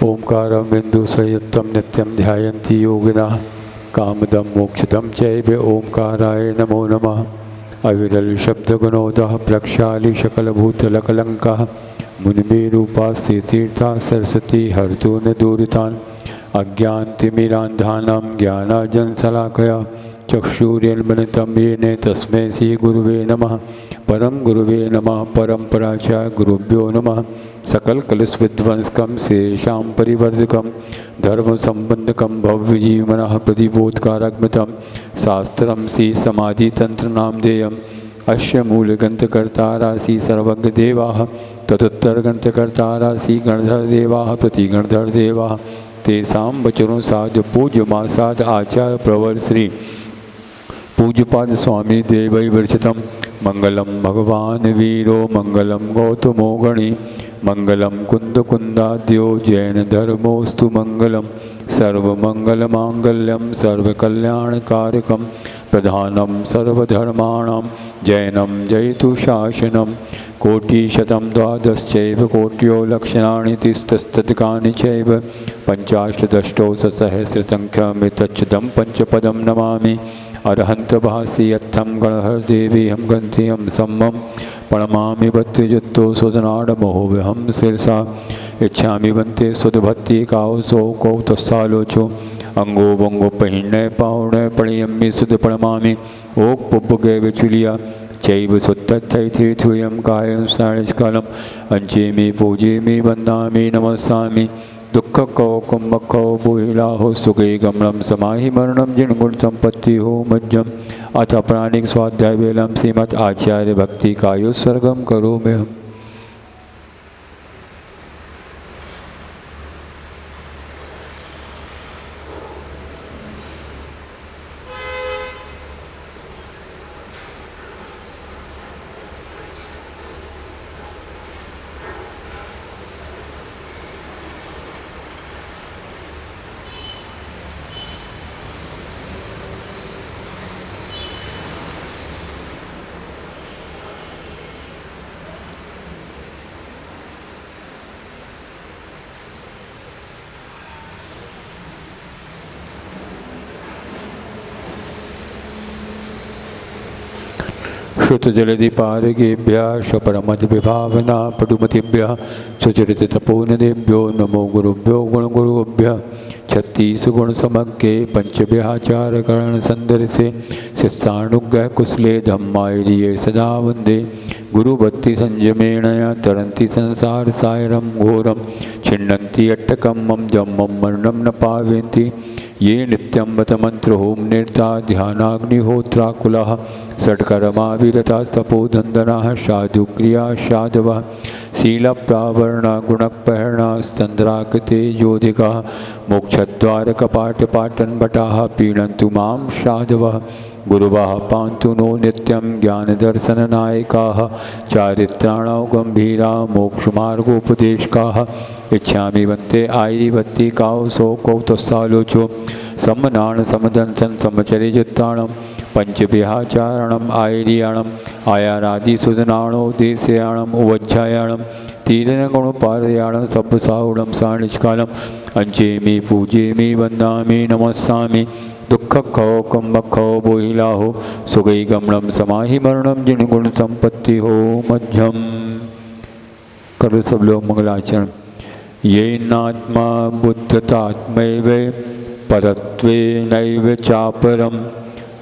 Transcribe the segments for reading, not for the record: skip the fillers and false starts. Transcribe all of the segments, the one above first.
ओंकारं बिन्दुसंयुक्तं नित्यं ध्यायन्ति योगिनः कामदं मोक्षदं चैव ओंकाराय नमो नमः। अविरल शब्दगुणोदः प्रक्षाली सकलभूतलकलङ्कः मुनिमेरूपास्ते तीर्था सरस्वती हर्तु न दूरितान् अज्ञानतिमिरान्धानां ज्ञानाञ्जनशलाकया चक्षुरुन्मिलितं येन तस्मै श्रीगुरुवे नमः। परं गुरुवे नमः। परम्पराचार्य गुरुभ्यो नमः। सकलकलुषविध्वंसकं शेषां परिवर्धकं धर्मसम्बन्धकं भव्यजीवनः प्रतिबोधकारकमितं शास्त्रं श्रीसमाधितन्त्रनामधेयम् अस्य मूलग्रन्थकर्तारासि सर्वज्ञदेवाः तदुत्तरग्रन्थकर्तारासि गणधरदेवाः प्रतिगणधरदेवाः तेषां वचनों साध पूज्यमासाद आचार्य प्रवर श्री पूज्यपाद स्वामी देवै विरचितं मंगलम भगवान वीरो मंगलम गौतमो गणी मंगलम कुंदकुंदाद्यो जैन धर्मोस्तु मंगलम सर्वमंगलमांगल्यम सर्वकल्याणकारकम प्रधानम सर्वधर्माणां जैनम जयतु शासनम कोटिशतं द्वादश्चैव कोट्यो लक्षणानि तिस्तस्तकानि चैव पञ्चाशदष्टौ सहस्रसङ्ख्यमितच्छदं पंचपदं नमामि। अरहंत भासी अत्थम गणहरदेवीहं गन्धियं सम्मं प्रणमामि भक्तियुक्तो सुदनाडमोह विहं शिरसा इच्छामि वन्ते सुदभक्ति कावसो कौतस्थालोचो अंगो बंगो पहिण्य पावण्य पणियम्मि सुद प्रणमामि ओक पुब्बगे विचुलिया चैव सुत्तथैथिथुयं कायं साणिष्कालम् अंचेमि पूजेमि वन्दामि नमस्सामि दुःखकौ कुम्भकौ बोहिलाहो सुखे गमनं समाहि मरणं जिनगुण संपत्ति हो मज्जम अथ प्राणिक स्वाध्याय वेलम श्रीमद आचार्य भक्ति कायोत्सर्गम करो में हम। श्रुतजलधिपारगेभ्यः स्वपरमद्विभावना पटुमतिभ्यः सुचरिततपोनिधेभ्यो नमो गुरुभ्यो गुणगुरुभ्यः। 36 गुण समग्रे पंचव्याचारकरण संदर्शे शिष्यानुग्रह कुशले धम्मायिरिये सदा वंदे गुरुभक्ति संयमेणया तरन्ति संसार सायरं घोरं छिन्नन्ति अट्टकं मम जम्मं मरणं न पावयन्ति ये नित्यं बतमन्त्रहोम निर्ता ध्यानाग्निहोत्राकुलः षट्कर्मा विरतास्तपोधन्दनाः साधुक्रिया साधवः शीलप्रावरणा गुणपहरणा स्तन्द्राकृते योधिकाः मोक्षद्वारकपाटपाटनभटाः पीडन्तु मां साधवः गुरुवाः पान्तु नो नित्यं ज्ञानदर्शननायकाः चारित्राणां गम्भीरा मोक्षमार्गोपदेशकाः इच्छामि वन्ते आयिवत्ति कावसो कौतस्थालोचो सम्मनान समदंसन समचरिजुत्ताणं पंचविहाचारणम् आयरियाणम् आयारादिसुदनाणो देशयाणम् उवज्झायाणं तीरणगुणपारयाणं सब्बसाहुणं साणिष्कालम् अंचेमि पूजेमि वन्दामि नमस्सामि दुःखखौ कुम्भखौ बोहिलाहो सुगै गमनं समाहि मरणं जिनगुण संपत्ति हो मध्यम। करो सब लोग मंगलाचरण। ये नात्मा बुद्धतात्मैव परत्वेनैव चापरम्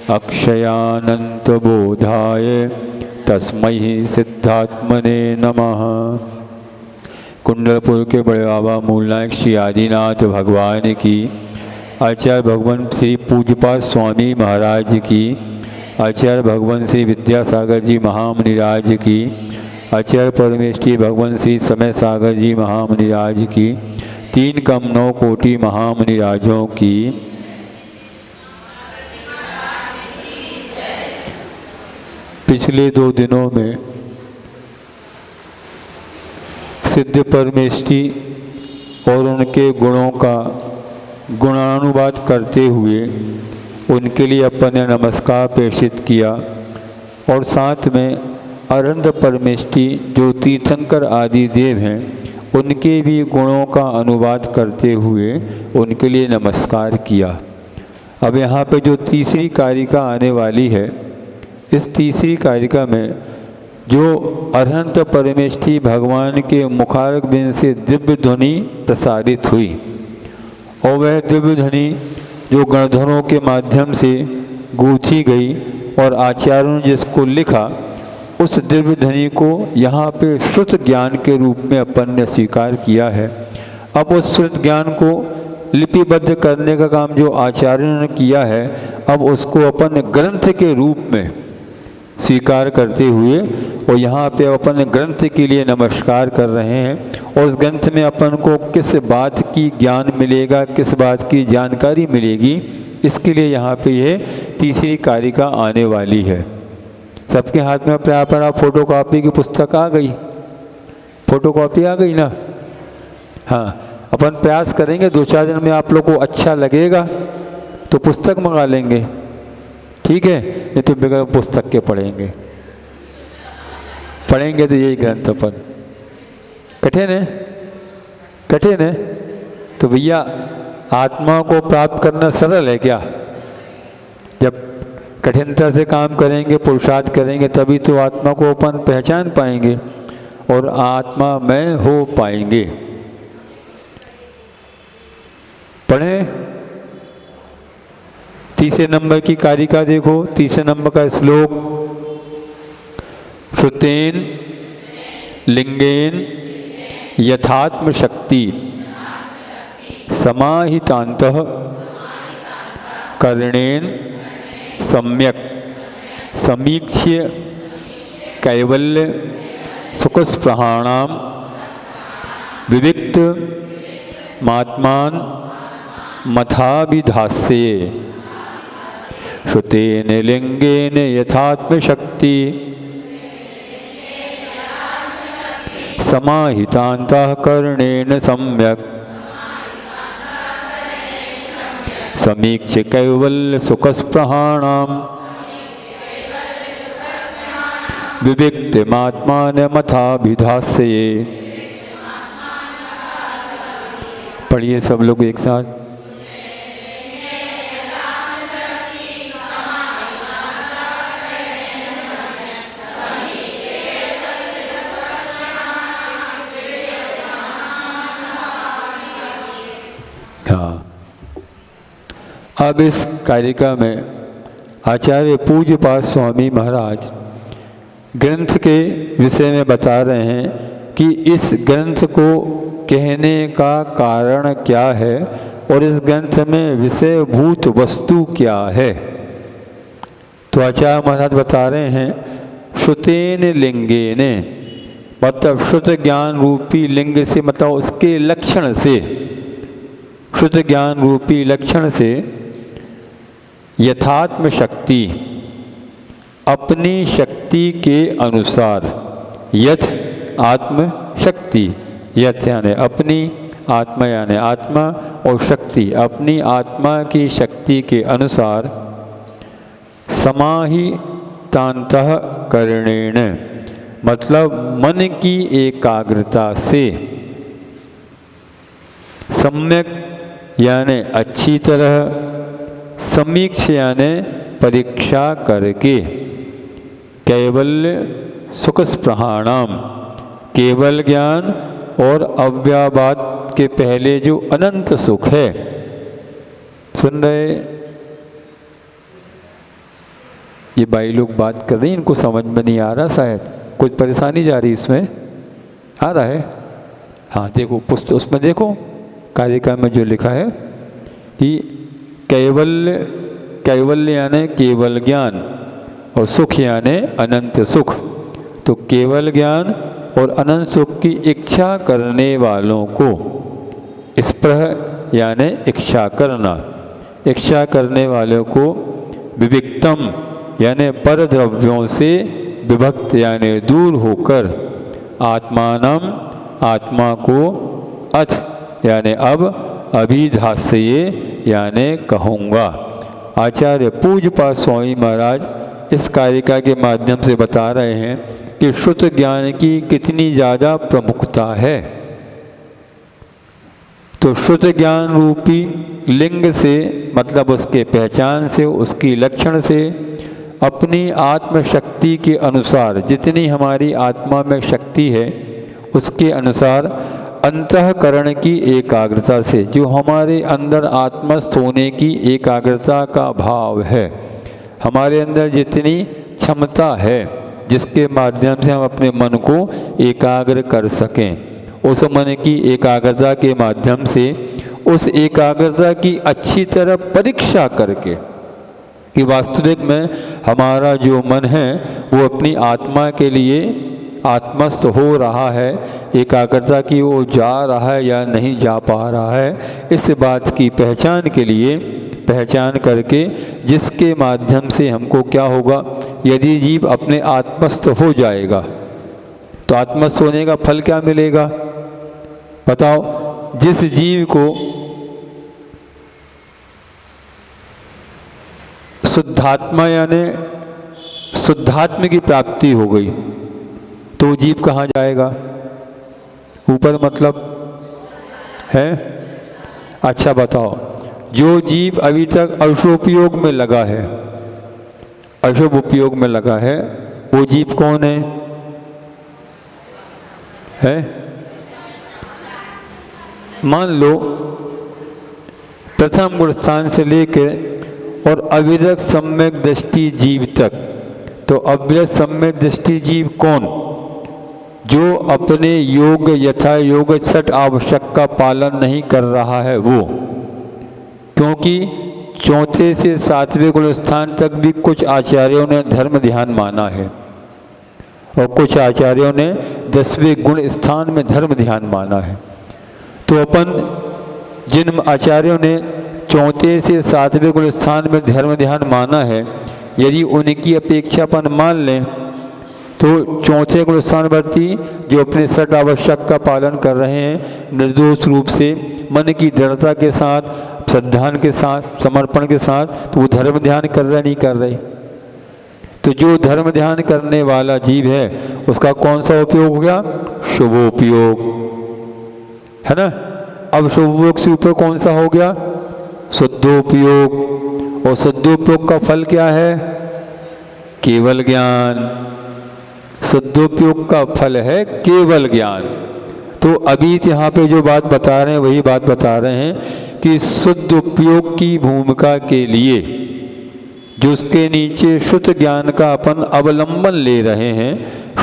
अक्षयानन्तबोधाय तस्मै सिद्धात्मने नमः। कुंडलपुर के बड़े बाबा मूलनायक श्री आदिनाथ भगवान की, आचार्य भगवान श्री पूज्यपाद स्वामी महाराज की, आचार्य भगवान श्री विद्यासागर जी महामुनिराज की, आचार्य परमेष्ठी भगवान श्री समय सागर जी महामुनिराज की, 3 कम 9 कोटि महामुनिराजों की, पिछले 2 दिनों में सिद्ध परमेष्ठी और उनके गुणों का गुणानुवाद करते हुए उनके लिए अपन ने नमस्कार प्रेषित किया और साथ में अरंध परमेष्ठी जो तीर्थंकर आदि देव हैं उनके भी गुणों का अनुवाद करते हुए उनके लिए नमस्कार किया। अब यहाँ पे जो तीसरी कारिका आने वाली है, इस तीसरी कारिका में जो अरहंत परमेष्ठी भगवान के मुखारक बिंद से दिव्य ध्वनि प्रसारित हुई, और वह दिव्य ध्वनि जो गणधरों के माध्यम से गूंथी गई और आचार्यों ने जिसको लिखा, उस दिव्य ध्वनि को यहाँ पे श्रुत ज्ञान के रूप में अपन ने स्वीकार किया है। अब उस श्रुत ज्ञान को लिपिबद्ध करने का काम जो आचार्यों ने किया है, अब उसको अपन ग्रंथ के रूप में स्वीकार करते हुए और यहाँ पे अपन ग्रंथ के लिए नमस्कार कर रहे हैं। और उस ग्रंथ में अपन को किस बात की ज्ञान मिलेगा, किस बात की जानकारी मिलेगी, इसके लिए यहाँ पे ये तीसरी कारिका आने वाली है। सबके हाथ में अपना फोटो कॉपी की पुस्तक आ गई, फोटो कॉपी आ गई ना। हाँ, अपन प्रयास करेंगे 2-4 दिन में आप लोग को अच्छा लगेगा तो पुस्तक मंगा लेंगे, ठीक है, नहीं तो बगैर पुस्तक के पढ़ेंगे तो यही ग्रंथ अपन। कठिन है, कठिन है तो भैया आत्मा को प्राप्त करना सरल है क्या? जब कठिनता से काम करेंगे, पुरुषार्थ करेंगे, तभी तो आत्मा को अपन पहचान पाएंगे और आत्मा में हो पाएंगे। पढ़ें तीसरे नंबर की कारिका देखो, तीसरे नंबर का श्लोक। श्रुतेन लिंगेन यथात्म शक्ति समाहितान्तः कर्णेन सम्यक समीक्ष्य कैवल्य सुखस्पृहाणाम विविक्त मात्मान मथाभिधास्ये। श्रुतेन लिंगेन यथात्म शक्ति समाहितान्तः कर्णेन सम्यक समीक्ष्य कैवल्य सुखस्पृहाणाम विविक्तमात्मान मथाभिधास्ये। पढ़िए सब लोग एक साथ। हाँ, अब इस कारिका में आचार्य पूज्यपाद स्वामी महाराज ग्रंथ के विषय में बता रहे हैं कि इस ग्रंथ को कहने का कारण क्या है और इस ग्रंथ में विषयभूत वस्तु क्या है। तो आचार्य महाराज बता रहे हैं श्रुतेन लिंगेन, मतलब श्रुत ज्ञान रूपी लिंग से, मतलब उसके लक्षण से, श्रुत ज्ञान रूपी लक्षण से यथात्म शक्ति, अपनी शक्ति के अनुसार, यथ आत्म शक्ति, यथ यानी अपनी, आत्मा यानी आत्मा, और शक्ति अपनी आत्मा की शक्ति के अनुसार समाहितान्तः कर्णेन, मतलब मन की एकाग्रता से, सम्यक यानी अच्छी तरह, समीक्ष यानी परीक्षा करके, कैवल्य सुखस्पृहाणाम, केवल ज्ञान और अव्याबाद के पहले जो अनंत सुख है। सुन रहे? ये भाई लोग बात कर रहे हैं, इनको समझ में नहीं आ रहा, शायद कुछ परेशानी जा रही इसमें, आ रहा है? हाँ देखो पुस्तक, उसमें देखो कारिका में जो लिखा है कि कैवल्य, कैवल्य यानी केवल ज्ञान, और सुख यानी अनंत सुख। तो केवल ज्ञान और अनंत सुख की इच्छा करने वालों को, स्पृह यानी इच्छा करना, इच्छा करने वालों को विविक्तम यानी पर द्रव्यों से विभक्त यानी दूर होकर, आत्मानम आत्मा को, अथ यानी अब, अभिधास्ये यानी कहूँगा। आचार्य पूज्यपाद स्वामी महाराज इस कारिका के माध्यम से बता रहे हैं कि श्रुत ज्ञान की कितनी ज़्यादा प्रमुखता है। तो शुद्ध ज्ञान रूपी लिंग से, मतलब उसके पहचान से, उसकी लक्षण से, अपनी आत्मशक्ति के अनुसार, जितनी हमारी आत्मा में शक्ति है उसके अनुसार अंतःकरण की एकाग्रता से, जो हमारे अंदर आत्मस्थ होने की एकाग्रता का भाव है, हमारे अंदर जितनी क्षमता है जिसके माध्यम से हम अपने मन को एकाग्र कर सकें, उस मन की एकाग्रता के माध्यम से उस एकाग्रता की अच्छी तरह परीक्षा करके कि वास्तविक में हमारा जो मन है वो अपनी आत्मा के लिए आत्मस्थ हो रहा है, एकाग्रता की वो जा रहा है या नहीं जा पा रहा है, इस बात की पहचान के लिए पहचान करके, जिसके माध्यम से हमको क्या होगा, यदि जीव अपने आत्मस्थ हो जाएगा तो आत्मस्थ होने का फल क्या मिलेगा बताओ। जिस जीव को शुद्धात्मा यानी शुद्धात्म की प्राप्ति हो गई तो जीव कहाँ जाएगा, ऊपर मतलब है। अच्छा बताओ, जो जीव अभी तक अशुभ उपयोग में लगा है, अशुभ उपयोग में लगा है, वो जीव कौन है? मान लो प्रथम गुण स्थान से लेकर और अविरत सम्यक दृष्टि जीव तक, तो अविरत सम्यक दृष्टि जीव कौन? जो अपने योग यथा योग सठ आवश्यक का पालन नहीं कर रहा है वो, क्योंकि चौथे से सातवें गुण स्थान तक भी कुछ आचार्यों ने धर्म ध्यान माना है और कुछ आचार्यों ने 10वें गुण स्थान में धर्म ध्यान माना है। तो अपन जिन आचार्यों ने चौथे से सातवें गुण स्थान में धर्म ध्यान माना है, यदि उनकी अपेक्षा अपन मान लें तो चौथे गुण स्थानवर्ती जो अपने सठ आवश्यक का पालन कर रहे हैं निर्दोष रूप से, मन की दृढ़ता के साथ, श्रद्धान के साथ, समर्पण के साथ, तो वो धर्म ध्यान कर रहे नहीं कर रहे। तो जो धर्म ध्यान करने वाला जीव है उसका कौन सा उपयोग हो गया? शुभोपयोग, है ना। अब शुभोपयोग से ऊपर कौन सा हो गया? शुद्धोपयोग। और शुद्धोपयोग का फल क्या है? केवल ज्ञान। शुद्धोपयोग का फल है केवल ज्ञान। तो अभी यहाँ पे जो बात बता रहे हैं वही बात बता रहे हैं कि शुद्ध उपयोग की भूमिका के लिए जो उसके नीचे शुद्ध ज्ञान का अपन अवलंबन ले रहे हैं,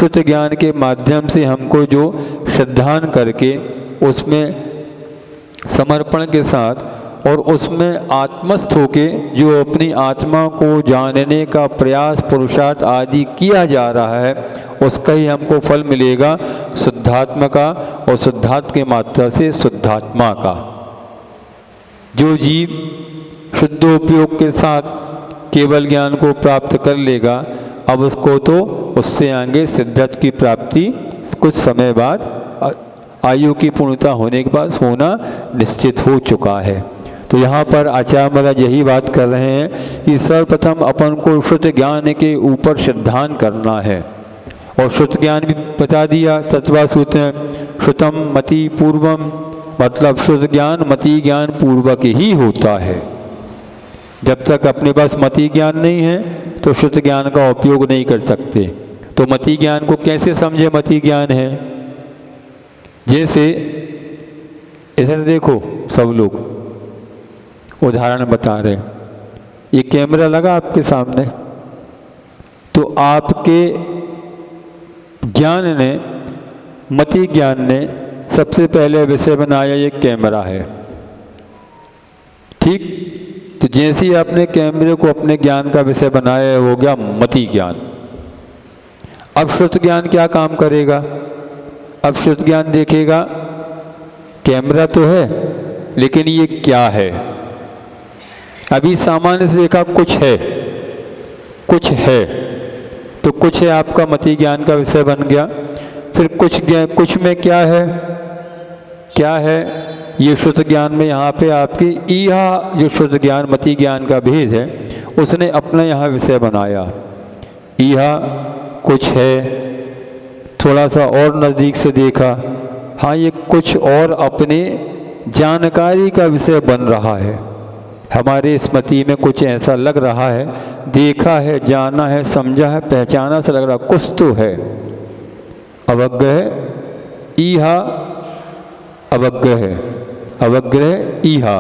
शुद्ध ज्ञान के माध्यम से हमको जो श्रद्धान करके उसमें समर्पण के साथ और उसमें आत्मस्थ होके जो अपनी आत्मा को जानने का प्रयास पुरुषार्थ आदि किया जा रहा है, उसका ही हमको फल मिलेगा शुद्धात्मा का, और शुद्धात्मा की मात्रा से शुद्धात्मा का। जो जीव शुद्धोपयोग के साथ केवल ज्ञान को प्राप्त कर लेगा, अब उसको तो उससे आगे सिद्धत की प्राप्ति कुछ समय बाद आयु की पूर्णता होने के बाद होना निश्चित हो चुका है। तो यहाँ पर आचार्य महाराज यही बात कर रहे हैं कि सर्वप्रथम अपन को शुद्ध ज्ञान के ऊपर श्रद्धान करना है, और शुद्ध ज्ञान भी बता दिया तत्वा सूत्र में, श्रुतम मति पूर्वम, मतलब शुद्ध ज्ञान मति ज्ञान पूर्वक ही होता है। जब तक अपने पास मति ज्ञान नहीं है तो शुद्ध ज्ञान का उपयोग नहीं कर सकते। तो मति ज्ञान को कैसे समझे मति ज्ञान है? जैसे इधर देखो सब लोग उदाहरण बता रहे, ये कैमरा लगा आपके सामने, तो आपके ज्ञान ने, मति ज्ञान ने सबसे पहले विषय बनाया ये कैमरा है, ठीक। तो जैसे ही आपने कैमरे को अपने ज्ञान का विषय बनाया हो गया मति ज्ञान। अब शुद्ध ज्ञान क्या काम करेगा? अब शुद्ध ज्ञान देखेगा कैमरा तो है लेकिन ये क्या है। अभी सामान्य से देखा कुछ है, कुछ है, तो कुछ है आपका मति ज्ञान का विषय बन गया। फिर कुछ में क्या है, क्या है ये शुद्ध ज्ञान में यहाँ पे आपकी यह जो शुद्ध ज्ञान मति ज्ञान का भेद है उसने अपना यहाँ विषय बनाया। यह कुछ है, थोड़ा सा और नज़दीक से देखा, हाँ ये कुछ और अपने जानकारी का विषय बन रहा है। हमारे स्मृति में कुछ ऐसा लग रहा है, देखा है, जाना है, समझा है, पहचाना सा लग रहा, कुछ तो है। अवग्रह ईहा, अवग्रह, अवग्रह ईहा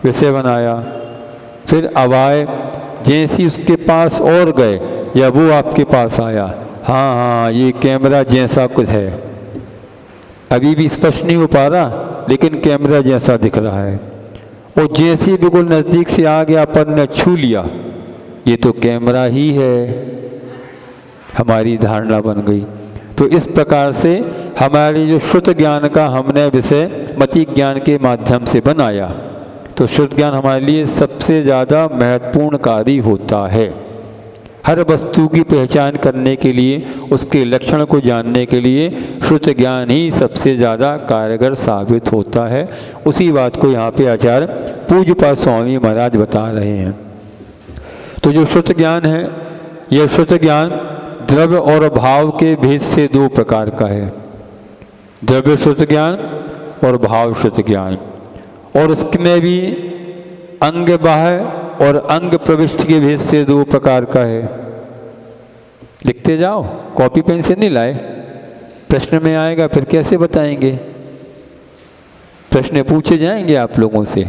विषय बनाया। फिर अवाय, जैसी उसके पास और गए या वो आपके पास आया, हाँ हाँ ये कैमरा जैसा कुछ है, अभी भी स्पष्ट नहीं हो पा रहा लेकिन कैमरा जैसा दिख रहा है। और जैसे बिल्कुल नज़दीक से आ गया, अपन ने छू लिया, ये तो कैमरा ही है, हमारी धारणा बन गई। तो इस प्रकार से हमारी जो शुद्ध ज्ञान का हमने विषय मति ज्ञान के माध्यम से बनाया, तो शुद्ध ज्ञान हमारे लिए सबसे ज़्यादा महत्वपूर्ण कार्य होता है। हर वस्तु की पहचान करने के लिए, उसके लक्षण को जानने के लिए शुद्ध ज्ञान ही सबसे ज़्यादा कारगर साबित होता है। उसी बात को यहाँ पे आचार्य पूज्यपाद स्वामी महाराज बता रहे हैं। तो जो शुद्ध ज्ञान है, यह शुद्ध ज्ञान द्रव्य और भाव के भेद से दो प्रकार का है। द्रव्य शुद्ध ज्ञान और भाव शुद्ध ज्ञान। और उसमें भी अंग बाह्य और अंग प्रविष्ट के भेद से दो प्रकार का है। लिखते जाओ, कॉपी पेन से नहीं लाए, प्रश्न में आएगा फिर कैसे बताएंगे, प्रश्न पूछे जाएंगे आप लोगों से।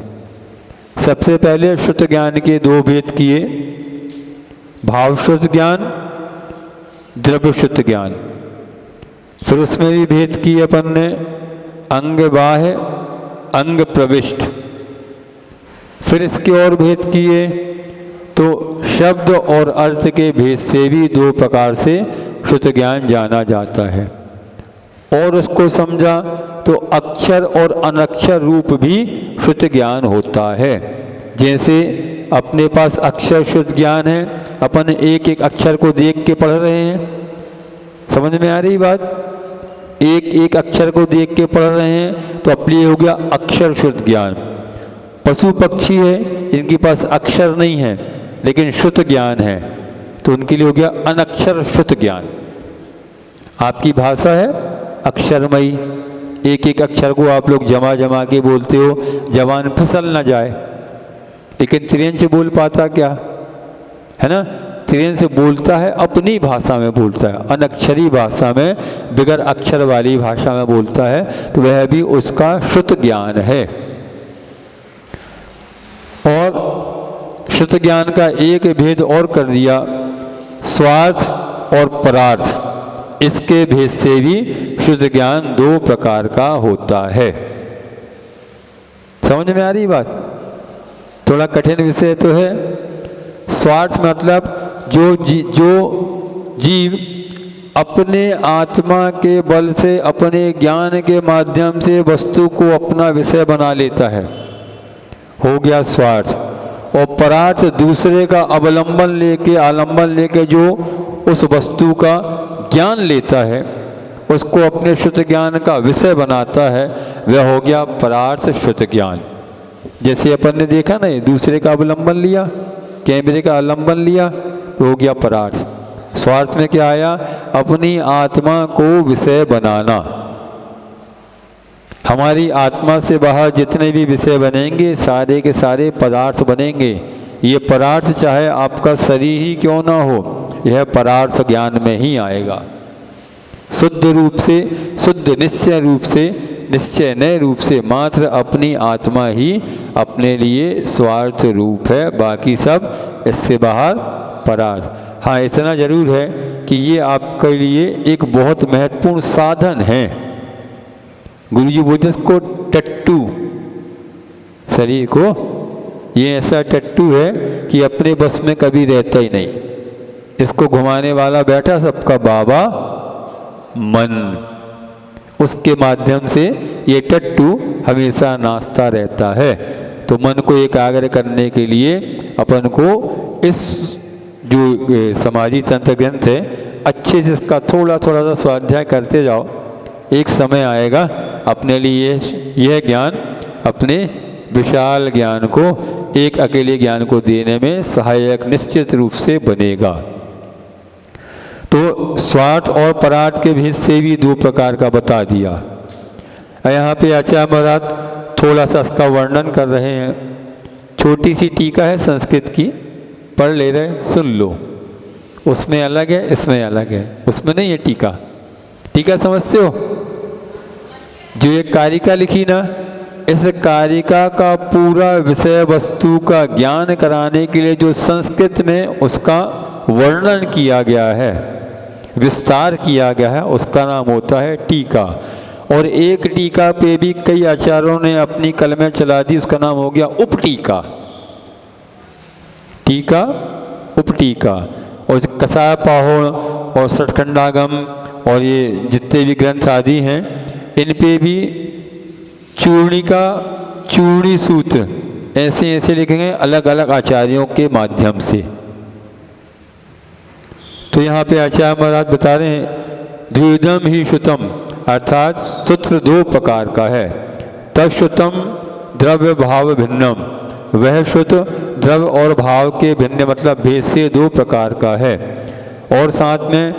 सबसे पहले शुद्ध ज्ञान के दो भेद किए, भाव शुद्ध ज्ञान, द्रव्य शुद्ध ज्ञान। फिर उसमें भी भेद किए अपन ने, अंग बाह्य, अंग प्रविष्ट। फिर इसके और भेद किए तो शब्द और अर्थ के भेद से भी दो प्रकार से शुद्ध ज्ञान जाना जाता है। और उसको समझा तो अक्षर और अनक्षर रूप भी शुद्ध ज्ञान होता है। जैसे अपने पास अक्षर शुद्ध ज्ञान है, अपन एक एक अक्षर को देख के पढ़ रहे हैं, समझ में आ रही बात, एक एक अक्षर को देख के पढ़ रहे हैं तो अपने लिए हो गया अक्षर शुद्ध ज्ञान। पशु पक्षी है, इनके पास अक्षर नहीं है लेकिन शुद्ध ज्ञान है, तो उनके लिए हो गया अनक्षर शुद्ध ज्ञान। आपकी भाषा है अक्षरमयी, एक एक अक्षर को आप लोग जमा जमा के बोलते हो, जवान फिसल ना जाए, लेकिन त्रियन से बोल पाता क्या है ना, त्रियन से बोलता है अपनी भाषा में बोलता है, अनक्षरी भाषा में, बिगर अक्षर वाली भाषा में बोलता है, तो वह भी उसका शुद्ध ज्ञान है। और शुद्ध ज्ञान का एक भेद और कर दिया, स्वार्थ और परार्थ। इसके भेद से भी शुद्ध ज्ञान दो प्रकार का होता है। समझ में आ रही बात, थोड़ा कठिन विषय तो है। स्वार्थ मतलब जो जीव अपने आत्मा के बल से, अपने ज्ञान के माध्यम से वस्तु को अपना विषय बना लेता है, हो गया स्वार्थ। और परार्थ दूसरे का अवलंबन लेके, आलंबन लेके जो उस वस्तु का ज्ञान लेता है, उसको अपने शुद्ध ज्ञान का विषय बनाता है, वह हो गया परार्थ शुद्ध ज्ञान। जैसे अपन ने देखा ना, दूसरे का अवलंबन लिया, कैमरे का अवलंबन लिया, तो हो गया परार्थ। स्वार्थ में क्या आया, अपनी आत्मा को विषय बनाना। हमारी आत्मा से बाहर जितने भी विषय बनेंगे सारे के सारे पदार्थ बनेंगे। ये पदार्थ चाहे आपका शरीर ही क्यों ना हो, यह पदार्थ ज्ञान में ही आएगा। शुद्ध रूप से, शुद्ध निश्चय रूप से, निश्चय नए रूप से मात्र अपनी आत्मा ही अपने लिए स्वार्थ रूप है, बाकी सब इससे बाहर पदार्थ। हाँ, इतना जरूर है कि ये आपके लिए एक बहुत महत्वपूर्ण साधन है। गुरुजी बोलते इसको टट्टू, शरीर को ये ऐसा टट्टू है कि अपने बस में कभी रहता ही नहीं। इसको घुमाने वाला बैठा सबका बाबा मन, उसके माध्यम से ये टट्टू हमेशा नाचता रहता है। तो मन को एकाग्र करने के लिए अपन को इस जो समाधि तंत्र ग्रंथ है, अच्छे से इसका थोड़ा थोड़ा सा स्वाध्याय करते जाओ। एक समय आएगा अपने लिए यह ज्ञान अपने विशाल ज्ञान को, एक अकेले ज्ञान को देने में सहायक निश्चित रूप से बनेगा। तो स्वार्थ और परार्थ के भेद से भी दो प्रकार का बता दिया। यहाँ पे आचार्य महाराज थोड़ा सा इसका वर्णन कर रहे हैं। छोटी सी टीका है संस्कृत की, पढ़ ले रहे, सुन लो। उसमें अलग है, इसमें अलग है। उसमें नहीं है टीका। टीका समझते हो? जो एक कारिका लिखी ना, इस कारिका का पूरा विषय वस्तु का ज्ञान कराने के लिए जो संस्कृत में उसका वर्णन किया गया है, विस्तार किया गया है, उसका नाम होता है टीका। और एक टीका पे भी कई आचार्यों ने अपनी कलमें चला दी, उसका नाम हो गया उपटीका। टीका, उपटीका। और कसाय पाहुण और सठखंडागम और ये जितने भी ग्रंथ आदि हैं, इन पे भी चूर्णिका, चूर्णी सूत्र ऐसे ऐसे लिखेंगे अलग अलग आचार्यों के माध्यम से। तो यहाँ पे आचार्य महाराज बता रहे हैं द्विविधम ही श्रुतम, अर्थात सूत्र दो प्रकार का है। तत्श्रुतम द्रव्य भाव भिन्नम, वह श्रुत द्रव्य और भाव के भिन्न मतलब भेद से दो प्रकार का है। और साथ में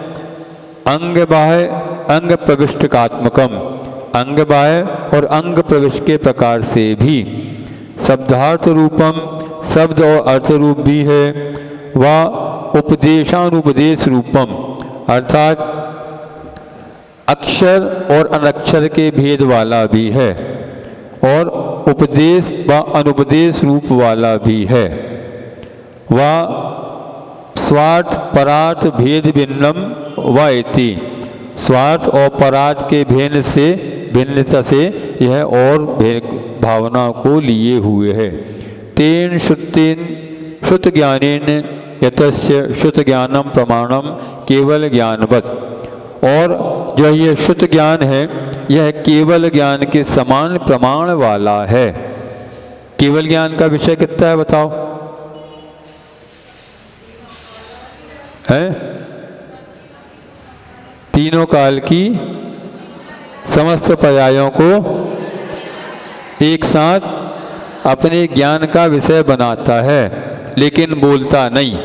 अंग बाह्य अंग प्रविष्टकात्मकम, अंग बाह्य और अंग प्रविष्ट के प्रकार से भी। शब्दार्थ रूपम, शब्द और अर्थ रूप भी है। व उपदेशानुपदेश रूपम, अर्थात अक्षर और अनक्षर के भेद वाला भी है, और उपदेश व अनुपदेश रूप वाला भी है। व स्वार्थ परार्थ भेद भिन्नम व इति, स्वार्थ और परार्थ के भेद से भिन्नता से यह और भेद भावना को लिए हुए है। तेन श्रुतेन श्रुत ज्ञानेन यतस्य श्रुत ज्ञानम प्रमाणम केवल ज्ञानवत्, और जो ये श्रुत ज्ञान है यह केवल ज्ञान के समान प्रमाण वाला है। केवल ज्ञान का विषय कितना है बताओ? है तीनों काल की समस्त पर्यायों को एक साथ अपने ज्ञान का विषय बनाता है, लेकिन बोलता नहीं।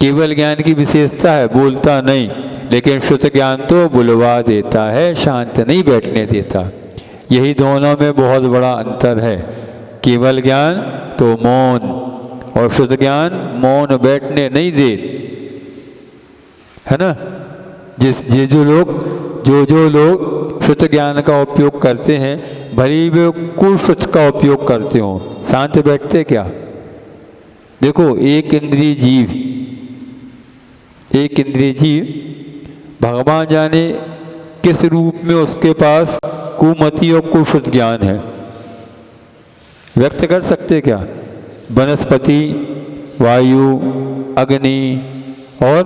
केवल ज्ञान की विशेषता है, बोलता नहीं, लेकिन शुद्ध ज्ञान तो बुलवा देता है, शांत नहीं बैठने देता। यही दोनों में बहुत बड़ा अंतर है। केवल ज्ञान तो मौन, और शुद्ध ज्ञान मौन बैठने नहीं दे, है ना। ये जो लोग शुद्ध ज्ञान का उपयोग करते हैं, भली वे कुशुद्ध का उपयोग करते हो, शांत बैठते क्या? देखो, एक इंद्रिय जीव भगवान जाने किस रूप में उसके पास कुमति और कुशुद्ध ज्ञान है, व्यक्त कर सकते क्या? वनस्पति, वायु, अग्नि और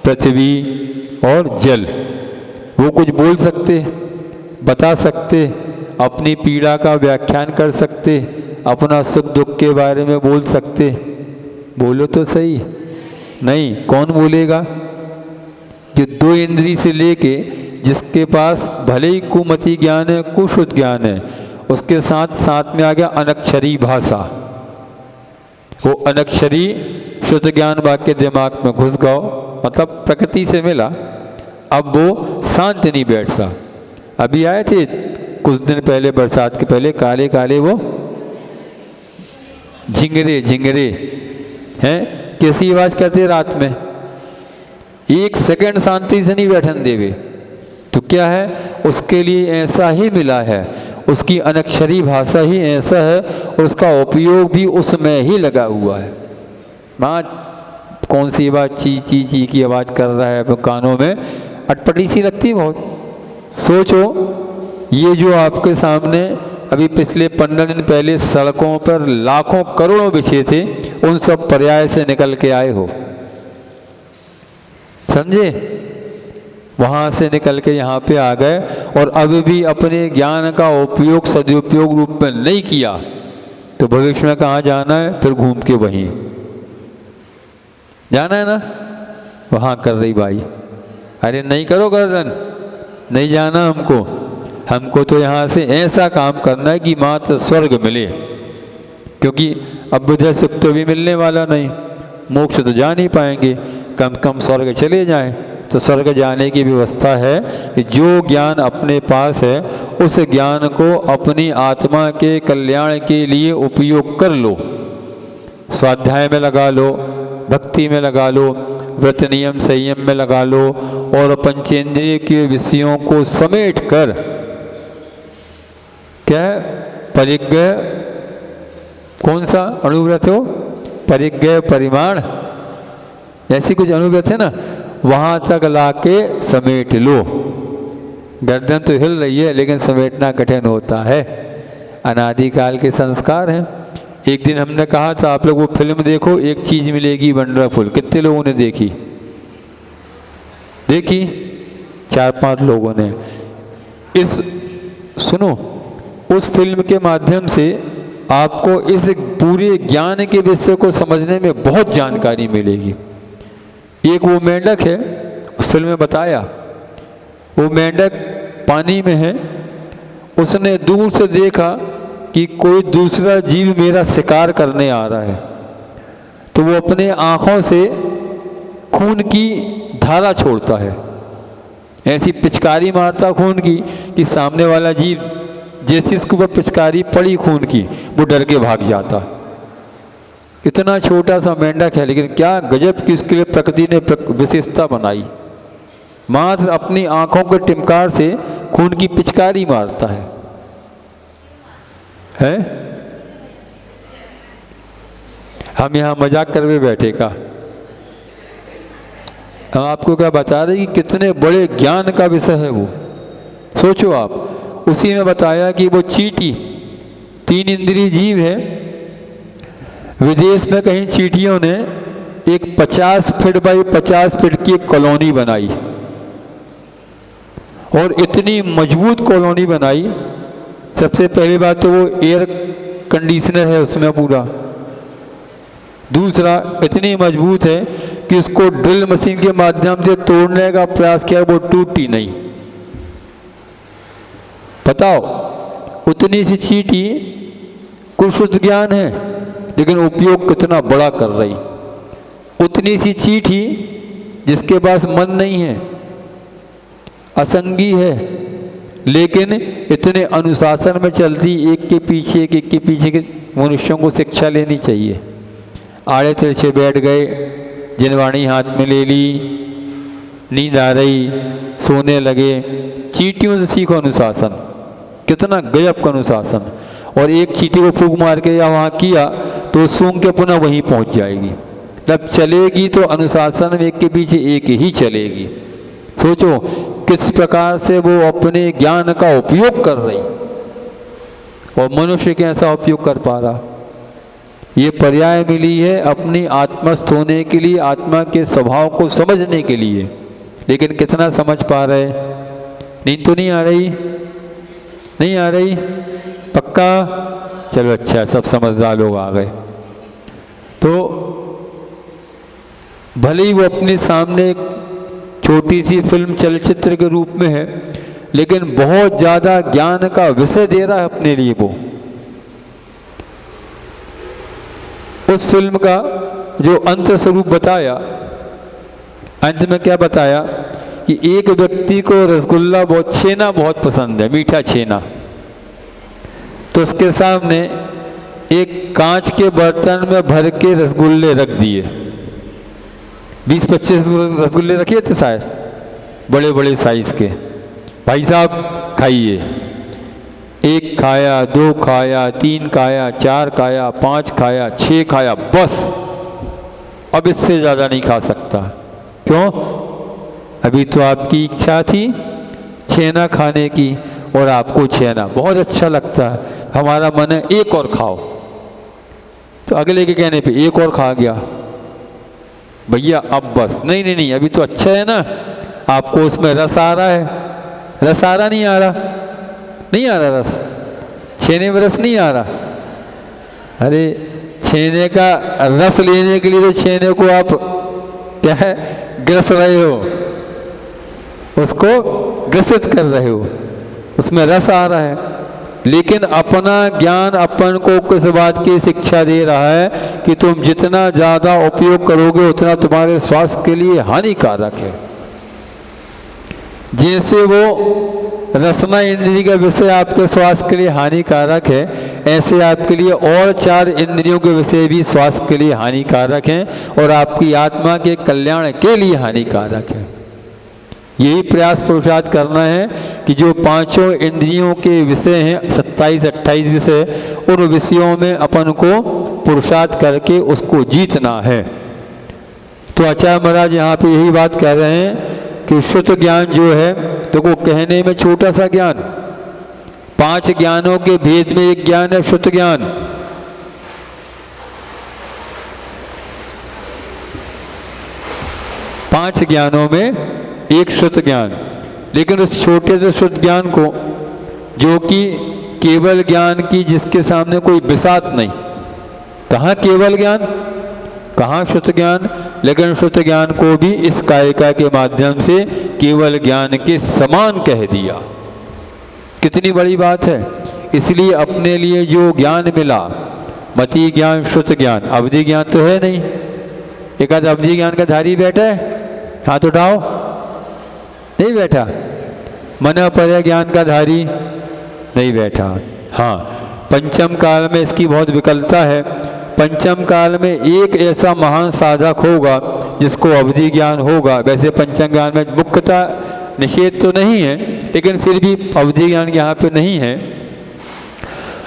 पृथ्वी और जल, वो कुछ बोल सकते, बता सकते, अपनी पीड़ा का व्याख्यान कर सकते, अपना सुख दुख के बारे में बोल सकते? बोलो तो सही। नहीं, कौन बोलेगा? जो दो इंद्री से लेके जिसके पास भले ही कुमति ज्ञान है, कुशुद्ध ज्ञान है, उसके साथ साथ में आ गया अनक्षरी भाषा। वो अनक्षरी शुद्ध ज्ञान वाक्य दिमाग में घुस गया, मतलब प्रकृति से मिला, अब वो शांत नहीं बैठ रहा। अभी आए थे कुछ दिन पहले, बरसात के पहले, काले काले वो झिंगरे हैं, कैसी आवाज करते रात में, एक सेकंड शांति से नहीं बैठन देवे। तो क्या है, उसके लिए ऐसा ही मिला है, उसकी अनक्षरी भाषा ही ऐसा है, और उसका उपयोग भी उसमें ही लगा हुआ है। माँ कौन सी बात ची ची ची की आवाज़ कर रहा है, कानों में अटपटी सी लगती है बहुत। सोचो, ये जो आपके सामने अभी पिछले 15 दिन पहले सड़कों पर लाखों करोड़ों बिछे थे, उन सब पर्याय से निकल के आए हो, समझे? वहाँ से निकल के यहाँ पे आ गए, और अब भी अपने ज्ञान का उपयोग सदुपयोग रूप में नहीं किया, तो भविष्य में कहाँ जाना है? फिर घूम के वहीं जाना है ना, वहाँ कर रही बाई। अरे नहीं करो गर्दन, नहीं जाना हमको तो यहाँ से ऐसा काम करना है कि मात्र स्वर्ग मिले, क्योंकि अब बुद्ध सुख तो भी मिलने वाला नहीं, मोक्ष तो जा नहीं पाएंगे, कम कम स्वर्ग चले जाएं, तो स्वर्ग जाने की व्यवस्था है कि जो ज्ञान अपने पास है उस ज्ञान को अपनी आत्मा के कल्याण के लिए उपयोग कर लो। स्वाध्याय में लगा लो, भक्ति में लगा लो, व्रत नियम संयम में लगा लो, और पंचेंद्रिय के विषयों को समेट कर क्या परिज्ञ कौन सा अणुव्रत हो, परिज्ञ परिमाण ऐसी कुछ अणुव्रत है ना, वहाँ तक लाके समेट लो। गर्दन तो हिल रही है लेकिन समेटना कठिन होता है, अनादिकाल के संस्कार हैं। एक दिन हमने कहा था आप लोग वो फिल्म देखो, एक चीज मिलेगी वंडरफुल, कितने लोगों ने देखी? देखी 4-5 लोगों ने। सुनो, उस फिल्म के माध्यम से आपको इस पूरे ज्ञान के विषय को समझने में बहुत जानकारी मिलेगी। एक वो मेंढक है, उस फिल्म में बताया, वो मेंढक पानी में है, उसने दूर से देखा कि कोई दूसरा जीव मेरा शिकार करने आ रहा है, तो वो अपने आँखों से खून की धारा छोड़ता है, ऐसी पिचकारी मारता खून की कि सामने वाला जीव जैसे इसके ऊपर पिचकारी पड़ी खून की, वो डर के भाग जाता। इतना छोटा सा मेंढक है, लेकिन क्या गजब की उसके लिए प्रकृति ने विशेषता बनाई। मात्र अपनी आंखों के टिमकार से खून की पिचकारी मारता है? हम यहाँ मजाक कर के बैठे का, हम आपको क्या बता रहे कि कितने बड़े ज्ञान का विषय है वो। सोचो आप, उसी में बताया कि वो चींटी 3 इंद्रिय जीव है। विदेश में कहीं चींटियों ने एक 50 फीट बाई 50 फीट की एक कॉलोनी बनाई, और इतनी मजबूत कॉलोनी बनाई। सबसे पहली बात तो वो एयर कंडीशनर है उसमें पूरा। दूसरा, इतनी मजबूत है कि उसको ड्रिल मशीन के माध्यम से तोड़ने का प्रयास किया, वो टूटी नहीं। बताओ, उतनी सी चींटी कुछ शुद्ध ज्ञान है लेकिन उपयोग कितना बड़ा कर रही। उतनी सी चींटी जिसके पास मन नहीं है, असंगी है, लेकिन इतने अनुशासन में चलती, एक के पीछे के मनुष्यों को शिक्षा लेनी चाहिए। आड़े तिरछे बैठ गए, जिनवाणी हाथ में ले ली, नींद आ रही, सोने लगे। चींटियों से सीखो अनुशासन, कितना गजब का अनुशासन। और एक चींटी को फूंक मार के या वहाँ किया तो सूंघ के पुनः वहीं पहुँच जाएगी। जब चलेगी तो अनुशासन में एक के पीछे एक ही चलेगी। सोचो किस प्रकार से वो अपने ज्ञान का उपयोग कर रही, और मनुष्य कैसा उपयोग कर पा रहा। ये पर्याय मिली है अपनी आत्मस्थ होने के लिए, आत्मा के स्वभाव को समझने के लिए। लेकिन कितना समझ पा रहे? नींद तो नहीं आ रही? नहीं आ रही? पक्का? चलो अच्छा, सब समझदार लोग आ गए। तो भले ही वो अपने सामने एक छोटी सी फिल्म चलचित्र के रूप में है, लेकिन बहुत ज़्यादा ज्ञान का विषय दे रहा है अपने लिए वो। उस फिल्म का जो अंत स्वरूप बताया, अंत में क्या बताया कि एक व्यक्ति को रसगुल्ला छेना बहुत पसंद है, मीठा छेना। तो उसके सामने एक कांच के बर्तन में भर के रसगुल्ले रख दिए। 20-25 रसगुल्ले रखे थे शायद, बड़े बड़े साइज के। भाई साहब खाइए। 1 खाया, 2 खाया, 3 खाया, 4 खाया, 5 खाया, 6 खाया, बस अब इससे ज़्यादा नहीं खा सकता। क्यों? अभी तो आपकी इच्छा थी छेना खाने की, और आपको छेना बहुत अच्छा लगता है। हमारा मन है एक और खाओ, तो अगले के कहने पे एक और खा गया। भैया अब बस नहीं नहीं नहीं, अभी तो अच्छा है ना, आपको उसमें रस आ रहा है। रस आ रहा नहीं आ रहा? नहीं आ रहा रस, छेने में रस नहीं आ रहा। अरे छेने का रस लेने के लिए तो छेने को आप क्या है ग्रस रहे हो, उसको ग्रसित कर रहे हो, उसमें रस आ रहा है। लेकिन अपना ज्ञान अपन को किस बात की शिक्षा दे रहा है कि तुम जितना ज़्यादा उपयोग करोगे उतना तुम्हारे स्वास्थ्य के लिए हानिकारक है। जैसे वो रसना इंद्रिय का विषय आपके स्वास्थ्य के लिए हानिकारक है, ऐसे आपके लिए और 4 इंद्रियों के विषय भी स्वास्थ्य के लिए हानिकारक हैं और आपकी आत्मा के कल्याण के लिए हानिकारक है। यही प्रयास पुरुषार्थ करना है कि जो 5 इंद्रियों के विषय हैं, 27-28 विषय, उन विषयों में अपन को पुरुषार्थ करके उसको जीतना है। तो आचार्य महाराज यहाँ पे यही बात कह रहे हैं कि शुद्ध ज्ञान जो है, तो को कहने में छोटा सा ज्ञान, 5 ज्ञानों के भेद में एक ज्ञान है शुद्ध ज्ञान। पांच ज्ञानों में एक शुद्ध ज्ञान, लेकिन उस छोटे से शुद्ध ज्ञान को, जो कि केवल ज्ञान की जिसके सामने कोई बिसात नहीं, कहाँ केवल ज्ञान, कहाँ शुद्ध ज्ञान, लेकिन शुद्ध ज्ञान को भी इस कारिका के माध्यम से केवल ज्ञान के समान कह दिया। कितनी बड़ी बात है। इसलिए अपने लिए जो ज्ञान मिला, मति ज्ञान, शुद्ध ज्ञान, अवधि ज्ञान तो है नहीं। एक आध अवधि ज्ञान का धारी बैठा है, हाथ उठाओ, नहीं बैठा। मन पर ज्ञान का धारी नहीं बैठा। हाँ, पंचम काल में इसकी बहुत विकलता है। पंचम काल में एक ऐसा महान साधक होगा जिसको अवधि ज्ञान होगा। वैसे पंचम ज्ञान में मुख्यतः निषेध तो नहीं है, लेकिन फिर भी अवधि ज्ञान यहाँ पे नहीं है।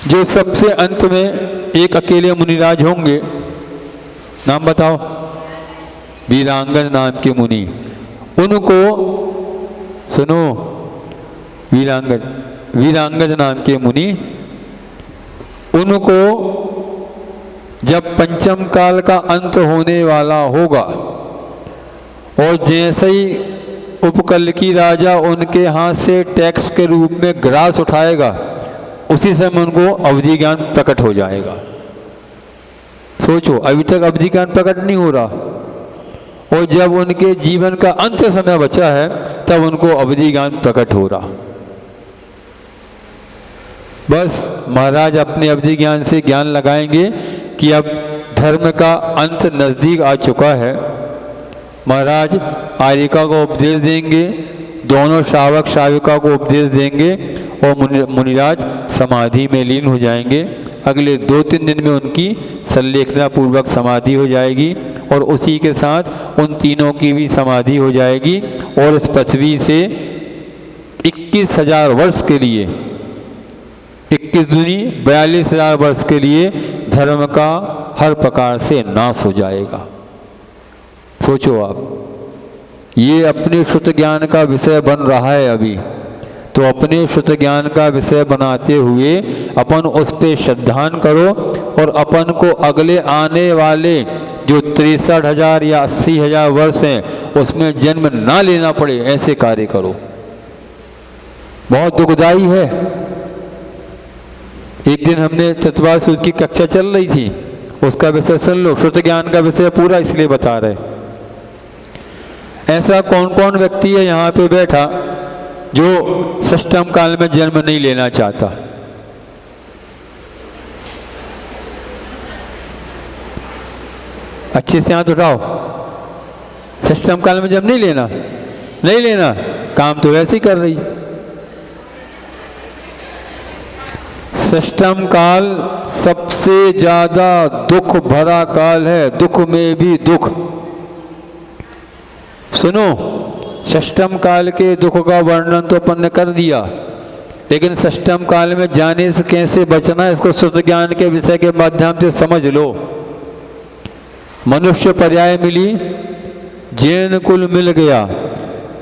जो सबसे अंत में एक अकेले मुनिराज होंगे, नाम बताओ, वीरांगन नाम के मुनि, उनको सुनो, वीरांगन नाम के मुनि, उनको जब पंचम काल का अंत होने वाला होगा और जैसे ही उपकल्की राजा उनके हाथ से टैक्स के रूप में ग्रास उठाएगा, उसी समय उनको अवधि ज्ञान प्रकट हो जाएगा। सोचो, अभी तक अवधि ज्ञान प्रकट नहीं हो रहा, और जब उनके जीवन का अंत समय बचा है तब उनको अवधि ज्ञान प्रकट हो रहा। बस महाराज अपने अवधि ज्ञान से ज्ञान लगाएंगे कि अब धर्म का अंत नज़दीक आ चुका है। महाराज आर्यिका को उपदेश देंगे, दोनों श्रावक श्राविका को उपदेश देंगे और मुनिराज समाधि में लीन हो जाएंगे। अगले 2-3 दिन में उनकी संलेखना पूर्वक समाधि हो जाएगी और उसी के साथ उन तीनों की भी समाधि हो जाएगी और इस पृथ्वी से 21,000 वर्ष के लिए, 21 दूनी 42,000 वर्ष के लिए धर्म का हर प्रकार से नाश हो जाएगा। सोचो आप, ये अपने शुद्ध ज्ञान का विषय बन रहा है अभी, तो अपने शुद्ध ज्ञान का विषय बनाते हुए अपन उस पर श्रद्धान करो और अपन को अगले आने वाले जो 63,000 या 80,000 वर्ष हैं उसमें जन्म ना लेना पड़े, ऐसे कार्य करो। बहुत दुखदाई है। एक दिन हमने तत्वा सूत्र की कक्षा चल रही थी, उसका विषय सुन लो, शुद्ध ज्ञान का विषय पूरा इसलिए बता रहे। ऐसा कौन कौन व्यक्ति है यहाँ पे बैठा जो षष्ठम काल में जन्म नहीं लेना चाहता? अच्छे से हाथ उठाओ। षष्ठम काल में जन्म नहीं लेना, नहीं लेना, काम तो वैसे ही कर रही। षष्ठम काल सबसे ज्यादा दुख भरा काल है, दुख में भी दुख। सुनो, षष्ठम काल के दुख का वर्णन तो अपन ने कर दिया, लेकिन षष्ठम काल में जाने से कैसे बचना है इसको शुद्ध ज्ञान के विषय के माध्यम से समझ लो। मनुष्य पर्याय मिली, जैन कुल मिल गया,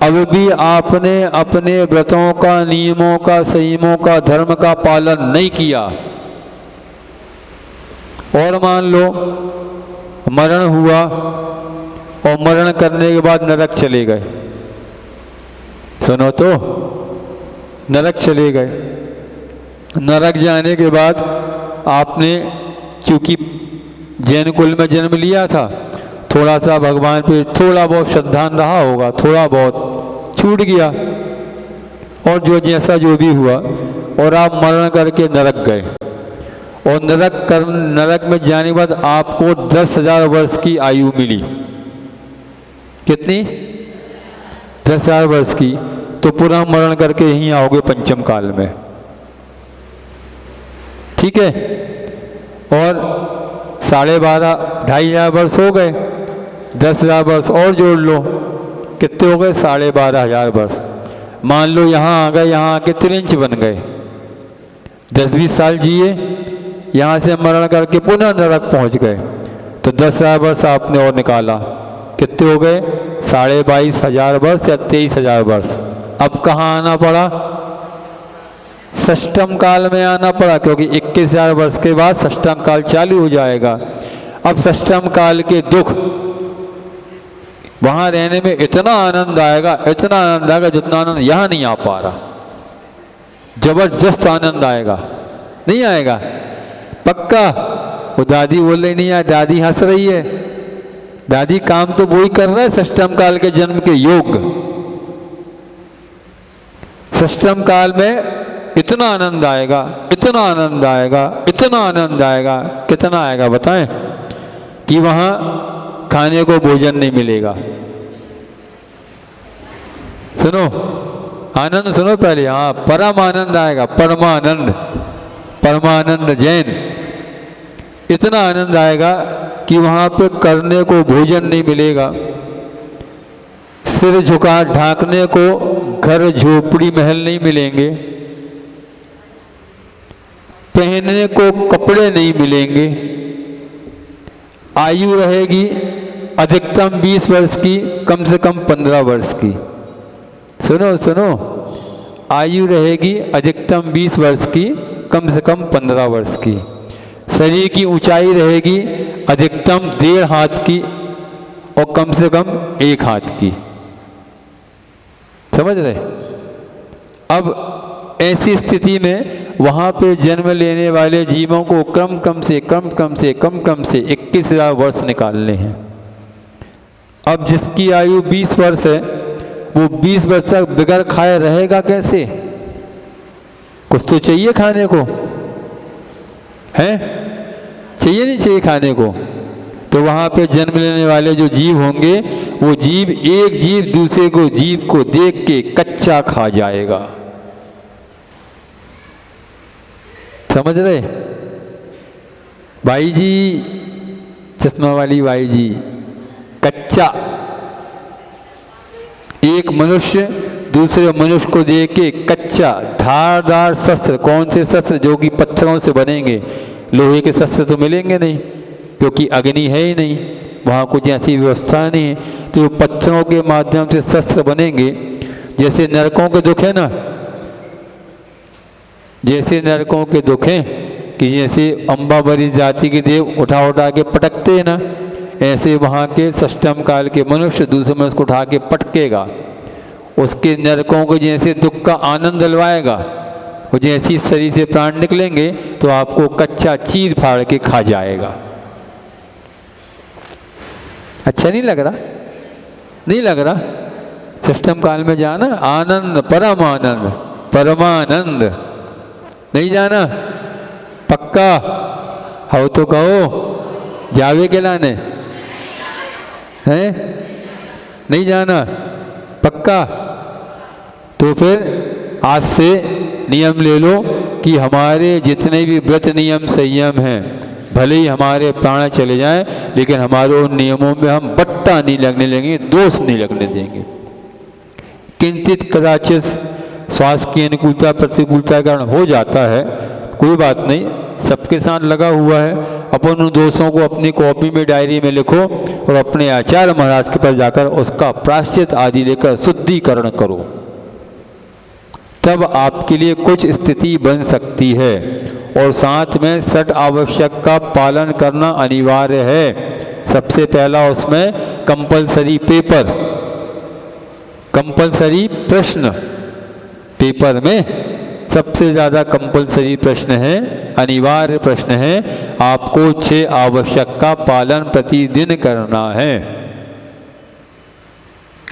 अब भी आपने अपने व्रतों का, नियमों का, संयमों का, धर्म का पालन नहीं किया और मान लो मरण हुआ और मरण करने के बाद नरक चले गए। सुनो तो, नरक चले गए। नरक जाने के बाद आपने चूंकि जैन कुल में जन्म लिया था, थोड़ा सा भगवान पे थोड़ा बहुत श्रद्धान रहा होगा, थोड़ा बहुत छूट गया और जो जैसा जो भी हुआ, और आप मरण करके नरक गए और नरक में जाने के बाद आपको 10,000 वर्ष की आयु मिली। कितनी? 10,000 वर्ष की, तो पुनः मरण करके यहीं आओगे पंचम काल में। ठीक है। और 12.5 2,500 वर्ष हो गए, 10,000 वर्ष और जोड़ लो, कितने हो गए? 12,500 वर्ष। मान लो यहाँ आ गए, यहाँ आके त्रिंच बन गए, 10-20 साल जिए, यहाँ से मरण करके पुनः नरक पहुँच गए, तो 10,000 वर्ष आपने और निकाला, कितने हो गए? 22,500 वर्ष या 23,000 वर्ष। अब कहाँ आना पड़ा? षष्टम काल में आना पड़ा, क्योंकि 21,000 वर्ष के बाद षष्टम काल चालू हो जाएगा। अब षष्टम काल के दुख, वहाँ रहने में इतना आनंद आएगा, इतना आनंद आएगा जितना आनंद यहाँ नहीं आ पा रहा। जबरदस्त आनंद आएगा, नहीं आएगा? पक्का? वो दादी बोल रही नहीं आया, दादी हंस रही है। दादी काम तो वही कर रहा है, षष्टम काल के जन्म के योग। षष्टम काल में इतना आनंद आएगा, इतना आनंद आएगा, इतना आनंद आएगा, कितना आएगा बताएं? कि वहां खाने को भोजन नहीं मिलेगा। सुनो आनंद, सुनो पहले। हाँ, परम आनंद आएगा, परमानंद, परमानंद जैन। इतना आनंद आएगा कि वहां पे करने को भोजन नहीं मिलेगा, सिर झुका ढांकने को घर झोपड़ी महल नहीं मिलेंगे, पहनने को कपड़े नहीं मिलेंगे, आयु रहेगी अधिकतम 20 वर्ष की, कम से कम 15 वर्ष की। सुनो सुनो, आयु रहेगी अधिकतम 20 वर्ष की, कम से कम 15 वर्ष की। शरीर की ऊंचाई रहेगी अधिकतम 1.5 हाथ की और कम से कम 1 हाथ की। समझ रहे? अब ऐसी स्थिति में वहां पे जन्म लेने वाले जीवों को कम से 21,000 वर्ष निकालने हैं। अब जिसकी आयु 20 वर्ष है, वो 20 वर्ष तक बगैर खाए रहेगा कैसे? कुछ तो चाहिए खाने को, है? चाहिए नहीं चाहिए खाने को? तो वहां पे जन्म लेने वाले जो जीव होंगे, वो जीव, एक जीव दूसरे को जीव को देख के कच्चा खा जाएगा। समझ रहे? भाई जी, चश्मा वाली भाई जी, कच्चा। एक मनुष्य दूसरे मनुष्य को देख के कच्चा, धारदार शस्त्र, कौन से शस्त्र? जो कि पत्थरों से बनेंगे। लोहे के शस्त्र तो मिलेंगे नहीं, क्योंकि अग्नि है ही नहीं, वहाँ कुछ ऐसी व्यवस्था नहीं है। तो पत्थरों के माध्यम से शस्त्र बनेंगे। जैसे नरकों के दुख है ना, जैसे नरकों के दुख हैं कि जैसे अम्बावरी जाति के देव उठा उठा के पटकते हैं ना, ऐसे वहाँ के षष्टम काल के मनुष्य दूसरे मनुष्य को उठा के पटकेगा, उसके नरकों को जैसे दुख का आनंद दिलवाएगा। वो जैसी शरीर से प्राण निकलेंगे तो आपको कच्चा चीर फाड़ के खा जाएगा। अच्छा नहीं लग रहा? नहीं लग रहा? षष्टम काल में जाना, आनंद, परम आनंद, परमानंद। नहीं जाना? पक्का? हो तो कहो, जावे के लाने हैं? नहीं जाना? पक्का? तो फिर आज से नियम ले लो कि हमारे जितने भी व्रत नियम संयम हैं, भले ही हमारे प्राण चले जाएं, लेकिन हमारे उन नियमों में हम बट्टा नहीं लगने देंगे, दोष नहीं लगने देंगे। किंचित कदाचित श्वास की अनुकूलता प्रतिकूलता कारण हो जाता है, कोई बात नहीं, सबके साथ लगा हुआ है। अपन उन दोषों को अपनी कॉपी में, डायरी में लिखो और अपने आचार्य महाराज के पास जाकर उसका प्रायश्चित आदि लेकर शुद्धिकरण करो, तब आपके लिए कुछ स्थिति बन सकती है। और साथ में 6 आवश्यक का पालन करना अनिवार्य है। सबसे पहला उसमें कंपलसरी पेपर, कंपलसरी प्रश्न। पेपर में सबसे ज़्यादा कंपलसरी प्रश्न है, अनिवार्य प्रश्न है, आपको 6 आवश्यक का पालन प्रतिदिन करना है।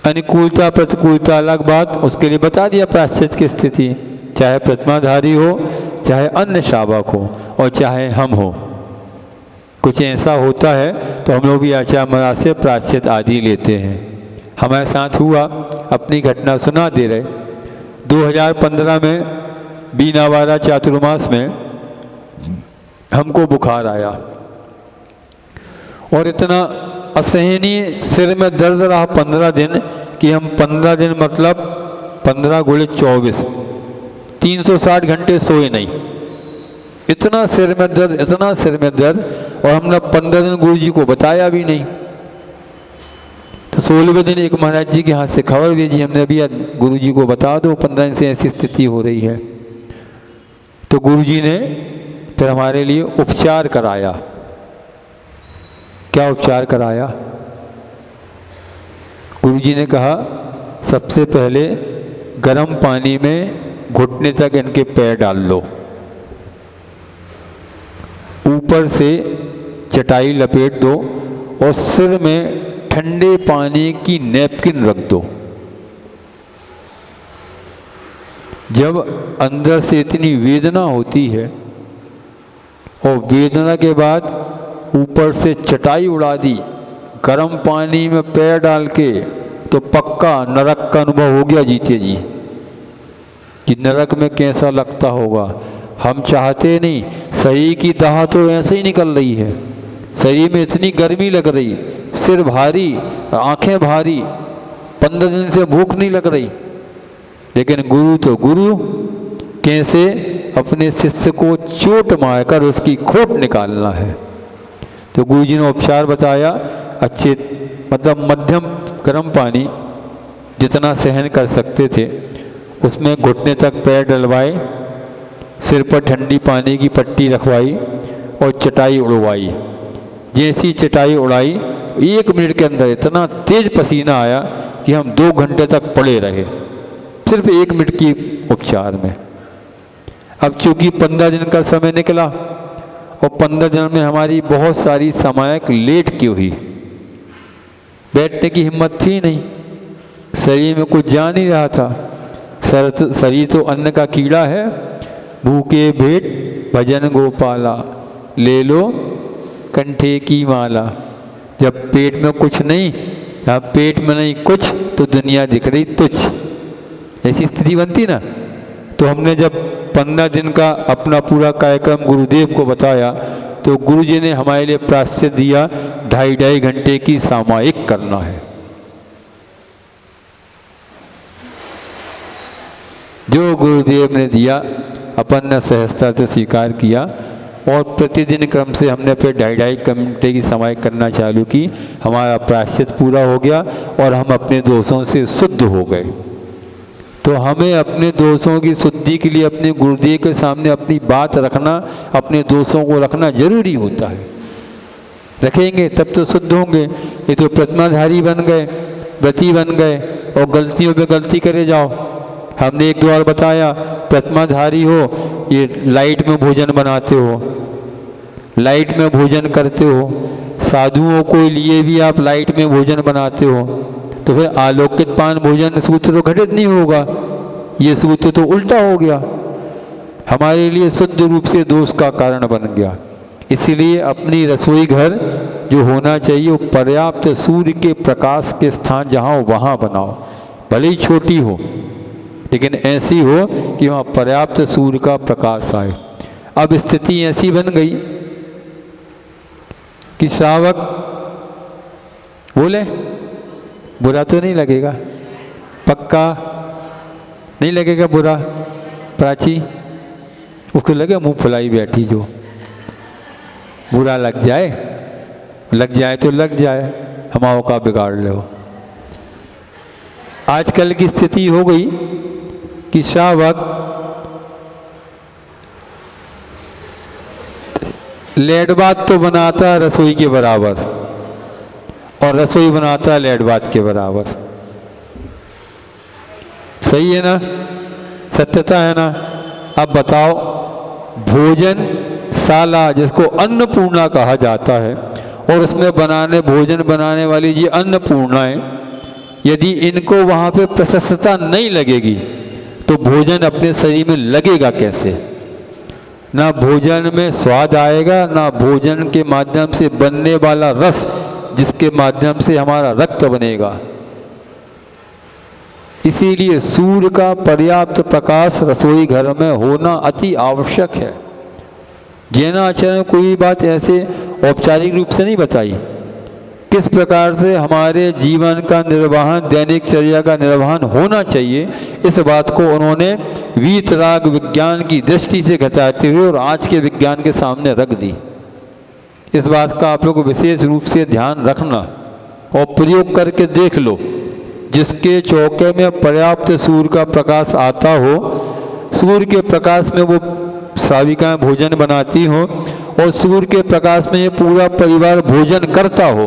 अनुकूलता प्रतिकूलता अलग बात, उसके लिए बता दिया प्रायश्चित की स्थिति, चाहे प्रतिमाधारी हो, चाहे अन्य श्रावक हो, और चाहे हम हो। कुछ ऐसा होता है तो हम लोग भी आचार्य महाराज से प्रायश्चित आदि लेते हैं। हमारे साथ हुआ, अपनी घटना सुना दे रहे। 2015 में बीनावाड़ा चातुर्मास में हमको बुखार आया और इतना असहनीय सिर में दर्द रहा 15 दिन कि हम 15 दिन मतलब 15 × 24 360 घंटे सोए नहीं। इतना सिर में दर्द, इतना सिर में दर्द, और हमने 15 दिन गुरु जी को बताया भी नहीं। तो 16वें दिन एक महाराज जी के हाथ से खबर भेजी हमने, अभी गुरु जी को बता दो 15 दिन से ऐसी स्थिति हो रही है। तो गुरु जी ने फिर हमारे लिए उपचार कराया। क्या उपचार कराया? गुरु जी ने कहा सबसे पहले गर्म पानी में घुटने तक इनके पैर डाल लो, ऊपर से चटाई लपेट दो और सिर में ठंडे पानी की नैपकिन रख दो। जब अंदर से इतनी वेदना होती है और वेदना के बाद ऊपर से चटाई उड़ा दी, गर्म पानी में पैर डाल के, तो पक्का नरक का अनुभव हो गया जीते जी कि नरक में कैसा लगता होगा। हम चाहते नहीं, शरीर की दाह तो ऐसे ही निकल रही है, शरीर में इतनी गर्मी लग रही, सिर भारी, आंखें भारी, 15 दिन से भूख नहीं लग रही, लेकिन गुरु तो गुरु कैसे अपने शिष्य को चोट मारकर उसकी खोट निकालना है। तो गुरु जी ने उपचार बताया, अच्छे मतलब मध्यम गर्म पानी जितना सहन कर सकते थे उसमें घुटने तक पैर डलवाए, सिर पर ठंडी पानी की पट्टी रखवाई और चटाई उड़वाई। जैसी चटाई उड़ाई 1 मिनट के अंदर इतना तेज पसीना आया कि हम 2 घंटे तक पड़े रहे, सिर्फ 1 मिनट की उपचार में। अब चूंकि 15 दिन का समय निकला और 15 दिन में हमारी बहुत सारी सामायिक लेट की हुई, बैठने की हिम्मत थी नहीं, शरीर में कुछ जा नहीं रहा था। शरीर तो अन्न का कीड़ा है, भूखे भेंट भजन गोपाला, ले लो कंठे की माला। जब पेट में कुछ नहीं, या पेट में नहीं कुछ, तो दुनिया दिख रही तुच्छ, ऐसी स्थिति बनती ना। तो हमने जब 15 दिन का अपना पूरा कार्यक्रम गुरुदेव को बताया तो गुरु जी ने हमारे लिए प्रायश्चित दिया, 2.5 घंटे की सामायिक करना है। जो गुरुदेव ने दिया अपन ने सहजता से स्वीकार किया और प्रतिदिन क्रम से हमने फिर 2.5 घंटे की सामायिक करना चालू की। हमारा प्रायश्चित पूरा हो गया और हम अपने दोषों से शुद्ध हो गए। तो हमें अपने दोषों की शुद्धि के लिए अपने गुरुदेव के सामने अपनी बात रखना, अपने दोषों को रखना जरूरी होता है। रखेंगे तब तो शुद्ध होंगे। ये तो प्रतिमाधारी बन गए, व्रती बन गए और गलतियों पे गलती करे जाओ। हमने एक दो बार बताया, प्रतिमाधारी हो, ये लाइट में भोजन बनाते हो, लाइट में भोजन करते हो, साधुओं को लिए भी आप लाइट में भोजन बनाते हो, तो फिर आलोकित पान भोजन सूत्र तो घटित नहीं होगा, ये सूत्र तो उल्टा हो गया, हमारे लिए शुद्ध रूप से दोष का कारण बन गया। इसलिए अपनी रसोई घर जो होना चाहिए वो पर्याप्त सूर्य के प्रकाश के स्थान जहाँ हो वहाँ बनाओ, भले ही छोटी हो लेकिन ऐसी हो कि वहाँ पर्याप्त सूर्य का प्रकाश आए। अब स्थिति ऐसी बन गई कि श्रावक बोले, बुरा तो नहीं लगेगा, पक्का नहीं लगेगा बुरा, प्राची उसको लगे मुंह फुलाई बैठी, जो बुरा लग जाए तो लग जाए, हमाओं का बिगाड़ लो। आजकल की स्थिति हो गई कि श्रावक लेडबात तो बनाता है रसोई के बराबर और रसोई बनाता है लेडबात के बराबर। सही है ना, सत्यता है ना। अब बताओ, भोजनशाला जिसको अन्नपूर्णा कहा जाता है और उसमें भोजन बनाने वाली जी अन्नपूर्णा है, यदि इनको वहाँ पे प्रशस्तता नहीं लगेगी तो भोजन अपने शरीर में लगेगा कैसे? ना भोजन में स्वाद आएगा, ना भोजन के माध्यम से बनने वाला रस जिसके माध्यम से हमारा रक्त बनेगा। इसीलिए सूर्य का पर्याप्त प्रकाश रसोई घर में होना अति आवश्यक है। जैनाचार्य ने कोई बात ऐसे औपचारिक रूप से नहीं बताई। किस प्रकार से हमारे जीवन का निर्वहन, दैनिक चर्या का निर्वहन होना चाहिए, इस बात को उन्होंने वीतराग विज्ञान की दृष्टि से घटाते हुए और आज के विज्ञान के सामने रख दी। इस बात का आप लोग को विशेष रूप से ध्यान रखना और प्रयोग करके देख लो। जिसके चौके में पर्याप्त सूर्य का प्रकाश आता हो, सूर्य के प्रकाश में वो साविकाएं भोजन बनाती हो और सूर्य के प्रकाश में ये पूरा परिवार भोजन करता हो,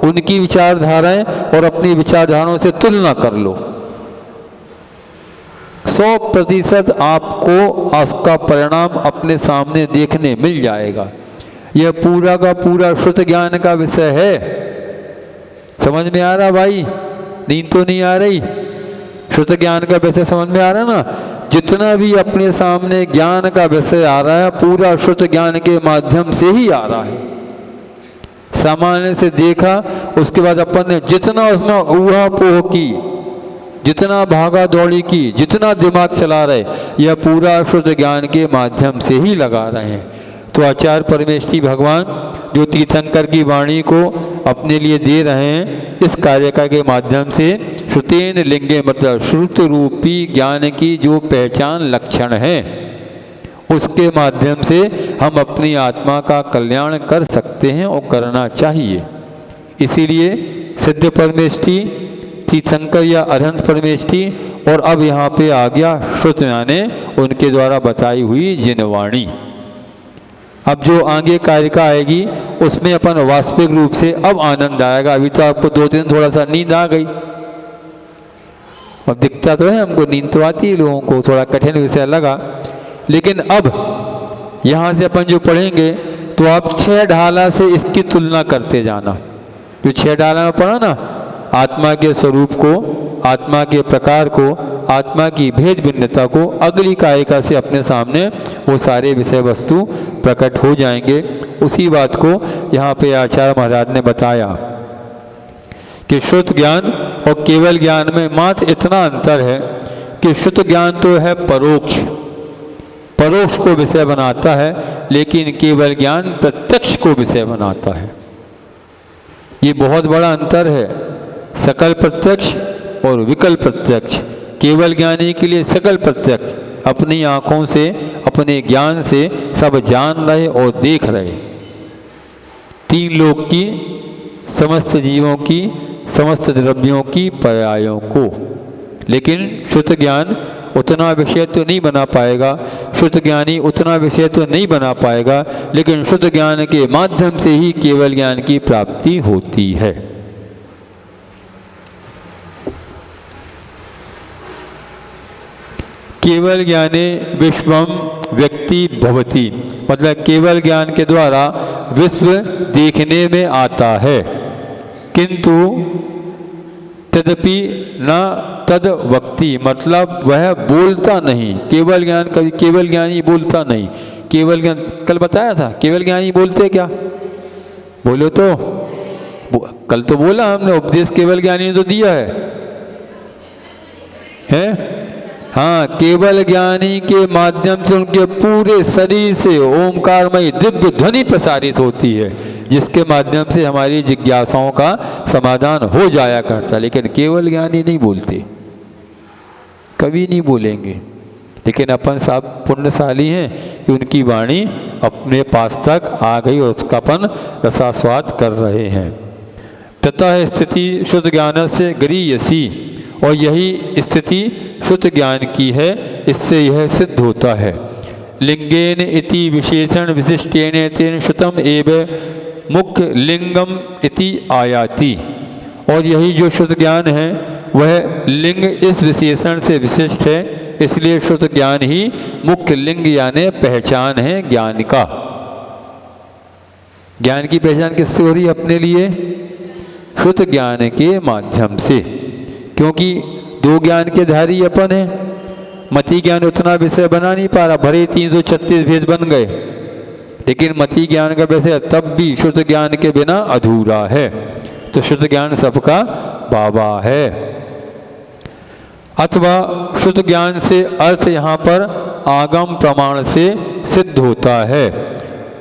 उनकी विचारधाराएं और अपनी विचारधाराओं से तुलना कर लो। 100% आपको उसका परिणाम अपने सामने देखने मिल जाएगा। यह पूरा का पूरा शुद्ध ज्ञान का विषय है। समझ में आ रहा भाई? नींद तो नहीं आ रही? शुद्ध ज्ञान का विषय समझ में आ रहा ना? जितना भी अपने सामने ज्ञान का विषय आ रहा है, पूरा शुद्ध ज्ञान के माध्यम से ही आ रहा है। सामान्य से देखा, उसके बाद अपन ने जितना उसमें ऊहापोह की, जितना भागा दौड़ी की, जितना दिमाग चला रहे, यह पूरा शुद्ध ज्ञान के माध्यम से ही लगा रहे हैं। तो आचार्य परमेष्ठी भगवान जो तीर्थंकर की वाणी को अपने लिए दे रहे हैं, इस कार्यका के माध्यम से श्रुतेन लिंगे मतलब श्रुत रूपी ज्ञान की जो पहचान लक्षण है, उसके माध्यम से हम अपनी आत्मा का कल्याण कर सकते हैं और करना चाहिए। इसीलिए सिद्ध परमेष्ठी, तीर्थंकर या अरहंत परमेष्ठी, और अब यहाँ पे आ गया श्रुत यानी उनके द्वारा बताई हुई जिनवाणी। अब जो आगे कारिका आएगी उसमें अपन वास्तविक रूप से अब आनंद आएगा। अभी तो आपको 2 दिन थोड़ा सा नींद आ गई, अब दिखता तो है हमको, नींद तो आती है लोगों को, थोड़ा कठिन विषय लगा। लेकिन अब यहाँ से अपन जो पढ़ेंगे तो आप 6 ढाला से इसकी तुलना करते जाना। जो 6 ढाला में पढ़ा ना, आत्मा के स्वरूप को, आत्मा के प्रकार को, आत्मा की भेद भिन्नता को, अगली कायिका से अपने सामने वो सारे विषय वस्तु प्रकट हो जाएंगे। उसी बात को यहाँ पे आचार्य महाराज ने बताया कि शुद्ध ज्ञान और केवल ज्ञान में मात्र इतना अंतर है कि शुद्ध ज्ञान तो है परोक्ष, परोक्ष को विषय बनाता है, लेकिन केवल ज्ञान प्रत्यक्ष को विषय बनाता है। ये बहुत बड़ा अंतर है, सकल प्रत्यक्ष और विकल्प प्रत्यक्ष। केवल ज्ञानी के लिए सकल प्रत्यक्ष, अपनी आँखों से, अपने ज्ञान से सब जान रहे और देख रहे, 3 लोक की, समस्त जीवों की, समस्त द्रव्यों की, पर्यायों को। लेकिन शुद्ध ज्ञान उतना विषय तो नहीं बना पाएगा, शुद्ध ज्ञानी उतना विषय तो नहीं बना पाएगा, लेकिन शुद्ध ज्ञान के माध्यम से ही केवल ज्ञान की प्राप्ति होती है। केवल ज्ञाने विश्वम व्यक्ति भवति, मतलब केवल ज्ञान के द्वारा विश्व देखने में आता है, किंतु तदपि न तद वक्ति, मतलब वह बोलता नहीं। केवल ज्ञान, कभी केवल ज्ञानी बोलता नहीं। केवल ज्ञान कल बताया था, केवल ज्ञानी बोलते क्या? बोलो तो, कल तो बोला हमने, उपदेश केवल ज्ञानी ने तो दिया है? हाँ, केवल ज्ञानी के माध्यम से उनके पूरे शरीर से ओमकारमयी दिव्य ध्वनि प्रसारित होती है, जिसके माध्यम से हमारी जिज्ञासाओं का समाधान हो जाया करता। लेकिन केवल ज्ञानी नहीं बोलते, कभी नहीं बोलेंगे। लेकिन अपन साहब पुण्यशाली हैं कि उनकी वाणी अपने पास तक आ गई और उसका अपन रसास्वाद कर रहे हैं। तथा स्थिति शुद्ध ज्ञान से गरीयसी, और यही स्थिति शुद्ध ज्ञान की है, इससे यह सिद्ध होता है। लिंगेन इति विशेषण विशिष्टेन तेन श्रुतम एव मुख्य लिंगम इति आयाति, और यही जो शुद्ध ज्ञान है वह लिंग इस विशेषण से विशिष्ट है, इसलिए शुद्ध ज्ञान ही मुख्य लिंग यानी पहचान है ज्ञान का। ज्ञान की पहचान किससे हो रही है अपने लिए? शुद्ध ज्ञान के माध्यम से, क्योंकि 2 ज्ञान के धारी अपन है। मति ज्ञान उतना विषय बना नहीं पा रहा, भरे 336 भेद बन गए, लेकिन मति ज्ञान का विषय तब भी शुद्ध ज्ञान के बिना अधूरा है। तो शुद्ध ज्ञान सबका बाबा है। अथवा शुद्ध ज्ञान से अर्थ यहाँ पर आगम प्रमाण से सिद्ध होता है,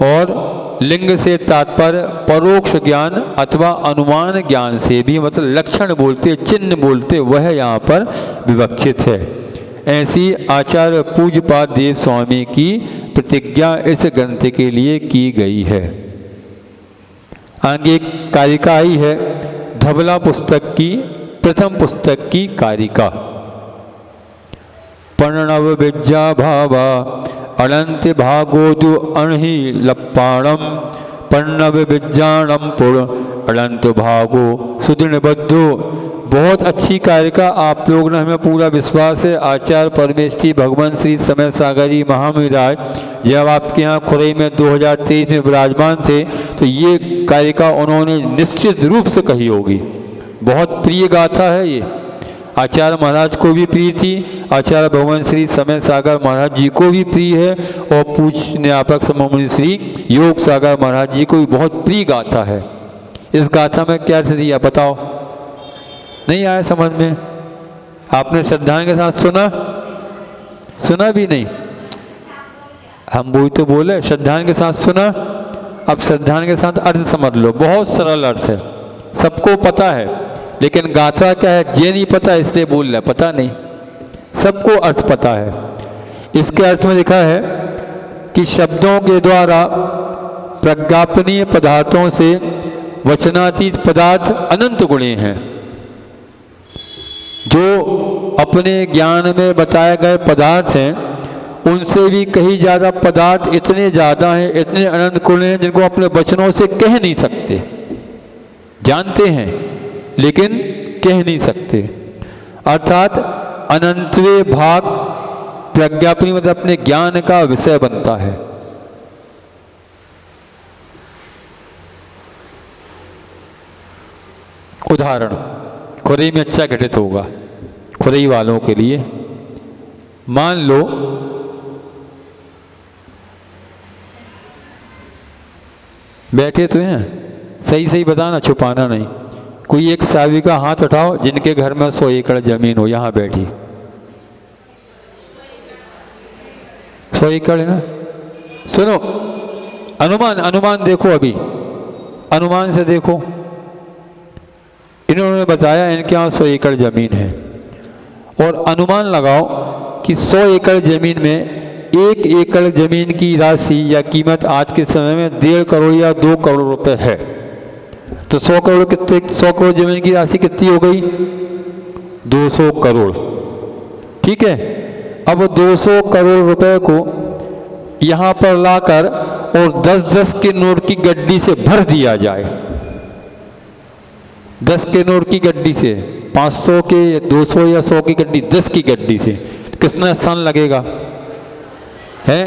और लिंग से तात्पर्य परोक्ष ज्ञान अथवा अनुमान ज्ञान से भी, मतलब लक्षण बोलते चिन्ह बोलते वह यहाँ पर विवक्षित है। ऐसी आचार्य पूज्यपाद देव स्वामी की प्रतिज्ञा इस ग्रंथ के लिए की गई है। आगे कारिका आई है धवला पुस्तक की, प्रथम पुस्तक की कारिका। प्रणव विद्या भावा अनंत भागोदु अणहि लप्पाणम, प्रणव विद्याणम पुर अनंत भागो सुदृढ़ बद्धो। बहुत अच्छी कारिका, आप लोग ने, हमें पूरा विश्वास है आचार्य परमेष्ठी भगवान श्री समय सागर जी महामहिराज जब आपके यहाँ खुरई में 2023 में विराजमान थे तो ये कारिका उन्होंने निश्चित रूप से कही होगी। बहुत प्रिय गाथा है ये, आचार्य महाराज को भी प्रिय थी, आचार्य भगवान श्री समय सागर महाराज जी को भी प्रिय है, और पूज्यन्यापक सममुनि श्री योग सागर महाराज जी को भी बहुत प्रिय गाथा है। इस गाथा में क्या अर्थ दिया बताओ? नहीं आया समझ में? आपने श्रद्धा के साथ सुना भी नहीं? हम वही तो बोले, श्रद्धा के साथ सुना। अब श्रद्धा के साथ अर्थ समझ लो, बहुत सरल अर्थ है, सबको पता है, लेकिन गाथा क्या है ये नहीं पता, इसलिए बोल रहा, पता नहीं, सबको अर्थ पता है। इसके अर्थ में लिखा है कि शब्दों के द्वारा प्रज्ञापनीय पदार्थों से वचनातीत पदार्थ अनंत गुणे हैं। जो अपने ज्ञान में बताए गए पदार्थ हैं उनसे भी कहीं ज़्यादा पदार्थ इतने ज़्यादा हैं, इतने अनंत गुण हैं जिनको अपने वचनों से कह नहीं सकते। जानते हैं लेकिन कह नहीं सकते। अर्थात अनंतवे भाग प्रज्ञापनी मतलब अपने ज्ञान का विषय बनता है। उदाहरण खुरई में अच्छा घटित होगा खुरई वालों के लिए। मान लो बैठे तो हैं, सही सही बताना, छुपाना नहीं। कोई एक सावी का हाथ उठाओ जिनके घर में 100 एकड़ जमीन हो, यहाँ बैठी 100 एकड़ है ना। सुनो, अनुमान देखो, अभी अनुमान से देखो। इन्होंने बताया इनके यहाँ 100 एकड़ जमीन है, और अनुमान लगाओ कि 100 एकड़ जमीन में 1 एकड़ जमीन की राशि या कीमत आज के समय में 1.5 करोड़ या 2 करोड़ रुपए है। तो 100 करोड़ कितने, 100 करोड़ जमीन की राशि कितनी हो गई? 200 करोड़। ठीक है, अब 200 करोड़ रुपए को यहाँ पर लाकर और 10-10 के नोट की गड्डी से भर दिया जाए। 10 के नोट की गड्डी से, 500 के, 200 या 100 की गड्डी, 10 की गड्डी से कितना स्थान लगेगा? है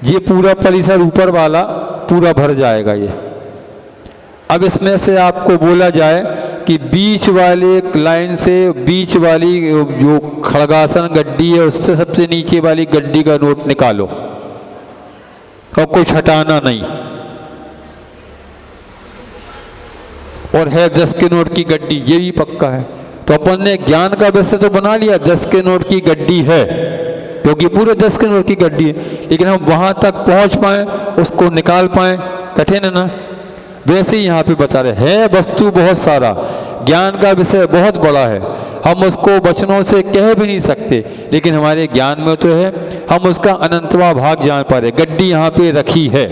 ये पूरा परिसर ऊपर वाला पूरा भर जाएगा ये। अब इसमें से आपको बोला जाए कि बीच वाले लाइन से, बीच वाली जो खड़गासन गड्डी है उससे सबसे नीचे वाली गड्डी का नोट निकालो और कुछ हटाना नहीं। और है 10 के नोट की गड्डी, ये भी पक्का है। तो अपन ने ज्ञान का विषय तो बना लिया, 10 के नोट की गड्डी है, क्योंकि पूरे 10 के नोट की गड्डी है, लेकिन हम वहां तक पहुंच पाए, उसको निकाल पाए, कठिन है ना। वैसे ही यहाँ पे बता रहे हैं वस्तु बहुत सारा, ज्ञान का विषय बहुत बड़ा है, हम उसको वचनों से कह भी नहीं सकते, लेकिन हमारे ज्ञान में तो है, हम उसका अनंतवा भाग जान पा रहे। गड्डी यहाँ पे रखी है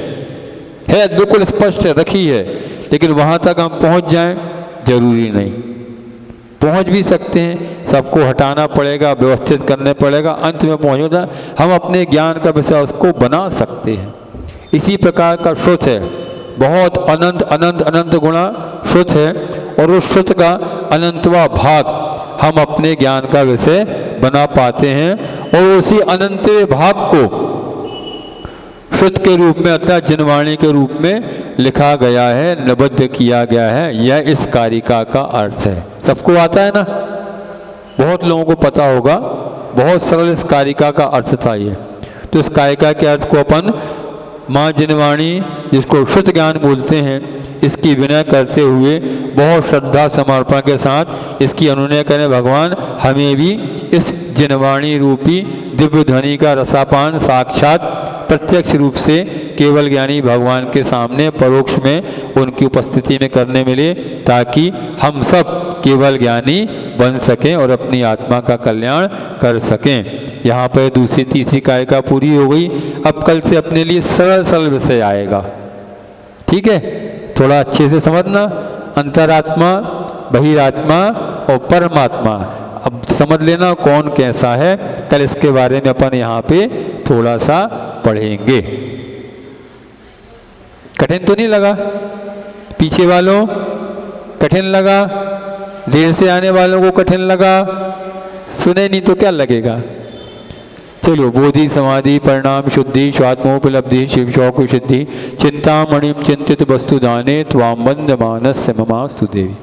बिल्कुल स्पष्ट है, रखी है, लेकिन वहां तक हम पहुंच जाएं जरूरी नहीं। पहुंच भी सकते हैं, सबको हटाना पड़ेगा, व्यवस्थित करने पड़ेगा, अंत में पहुंचना हम अपने ज्ञान का विषय उसको बना सकते हैं। इसी प्रकार का श्रुत है, बहुत अनंत अनंत अनंत गुणा श्रुत है, और उस श्रुत का अनंतवा भाग हम अपने ज्ञान का विषय बना पाते हैं, और उसी अनंतवे भाग को श्रुत के रूप में अर्थात जिनवाणी के रूप में लिखा गया है, निबद्ध किया गया है। यह इस कारिका का अर्थ है। सबको आता है ना, बहुत लोगों को पता होगा, बहुत सरल इस कारिका का अर्थ था ये। तो इस कारिका के अर्थ को अपन माँ जिनवाणी, जिसको श्रुत ज्ञान बोलते हैं, इसकी विनय करते हुए बहुत श्रद्धा समर्पण के साथ इसकी अनुनय करें। भगवान हमें भी इस जिनवाणी रूपी दिव्य ध्वनि का रसापान साक्षात प्रत्यक्ष रूप से केवल ज्ञानी भगवान के सामने परोक्ष में उनकी उपस्थिति में करने मिले, ताकि हम सब केवल ज्ञानी बन सकें और अपनी आत्मा का कल्याण कर सकें। यहाँ पर दूसरी तीसरी कायिका पूरी हो गई। अब कल से अपने लिए सरल सरल विषय आएगा, ठीक है? थोड़ा अच्छे से समझना, अंतरात्मा, बहिरात्मा और परमात्मा। अब समझ लेना कौन कैसा है, कल इसके बारे में अपन यहाँ पे थोड़ा सा पढ़ेंगे। कठिन तो नहीं लगा? पीछे वालों कठिन लगा? देर से आने वालों को कठिन लगा? सुने नहीं तो क्या लगेगा? चलो, बोधि समाधि परिणाम शुद्धि स्वात्मोपलब्धि शिव शौक सिद्धि चिंतामणिम चिंतित वस्तु दाने त्वाम वंदमानस्य ममास्तु देवी।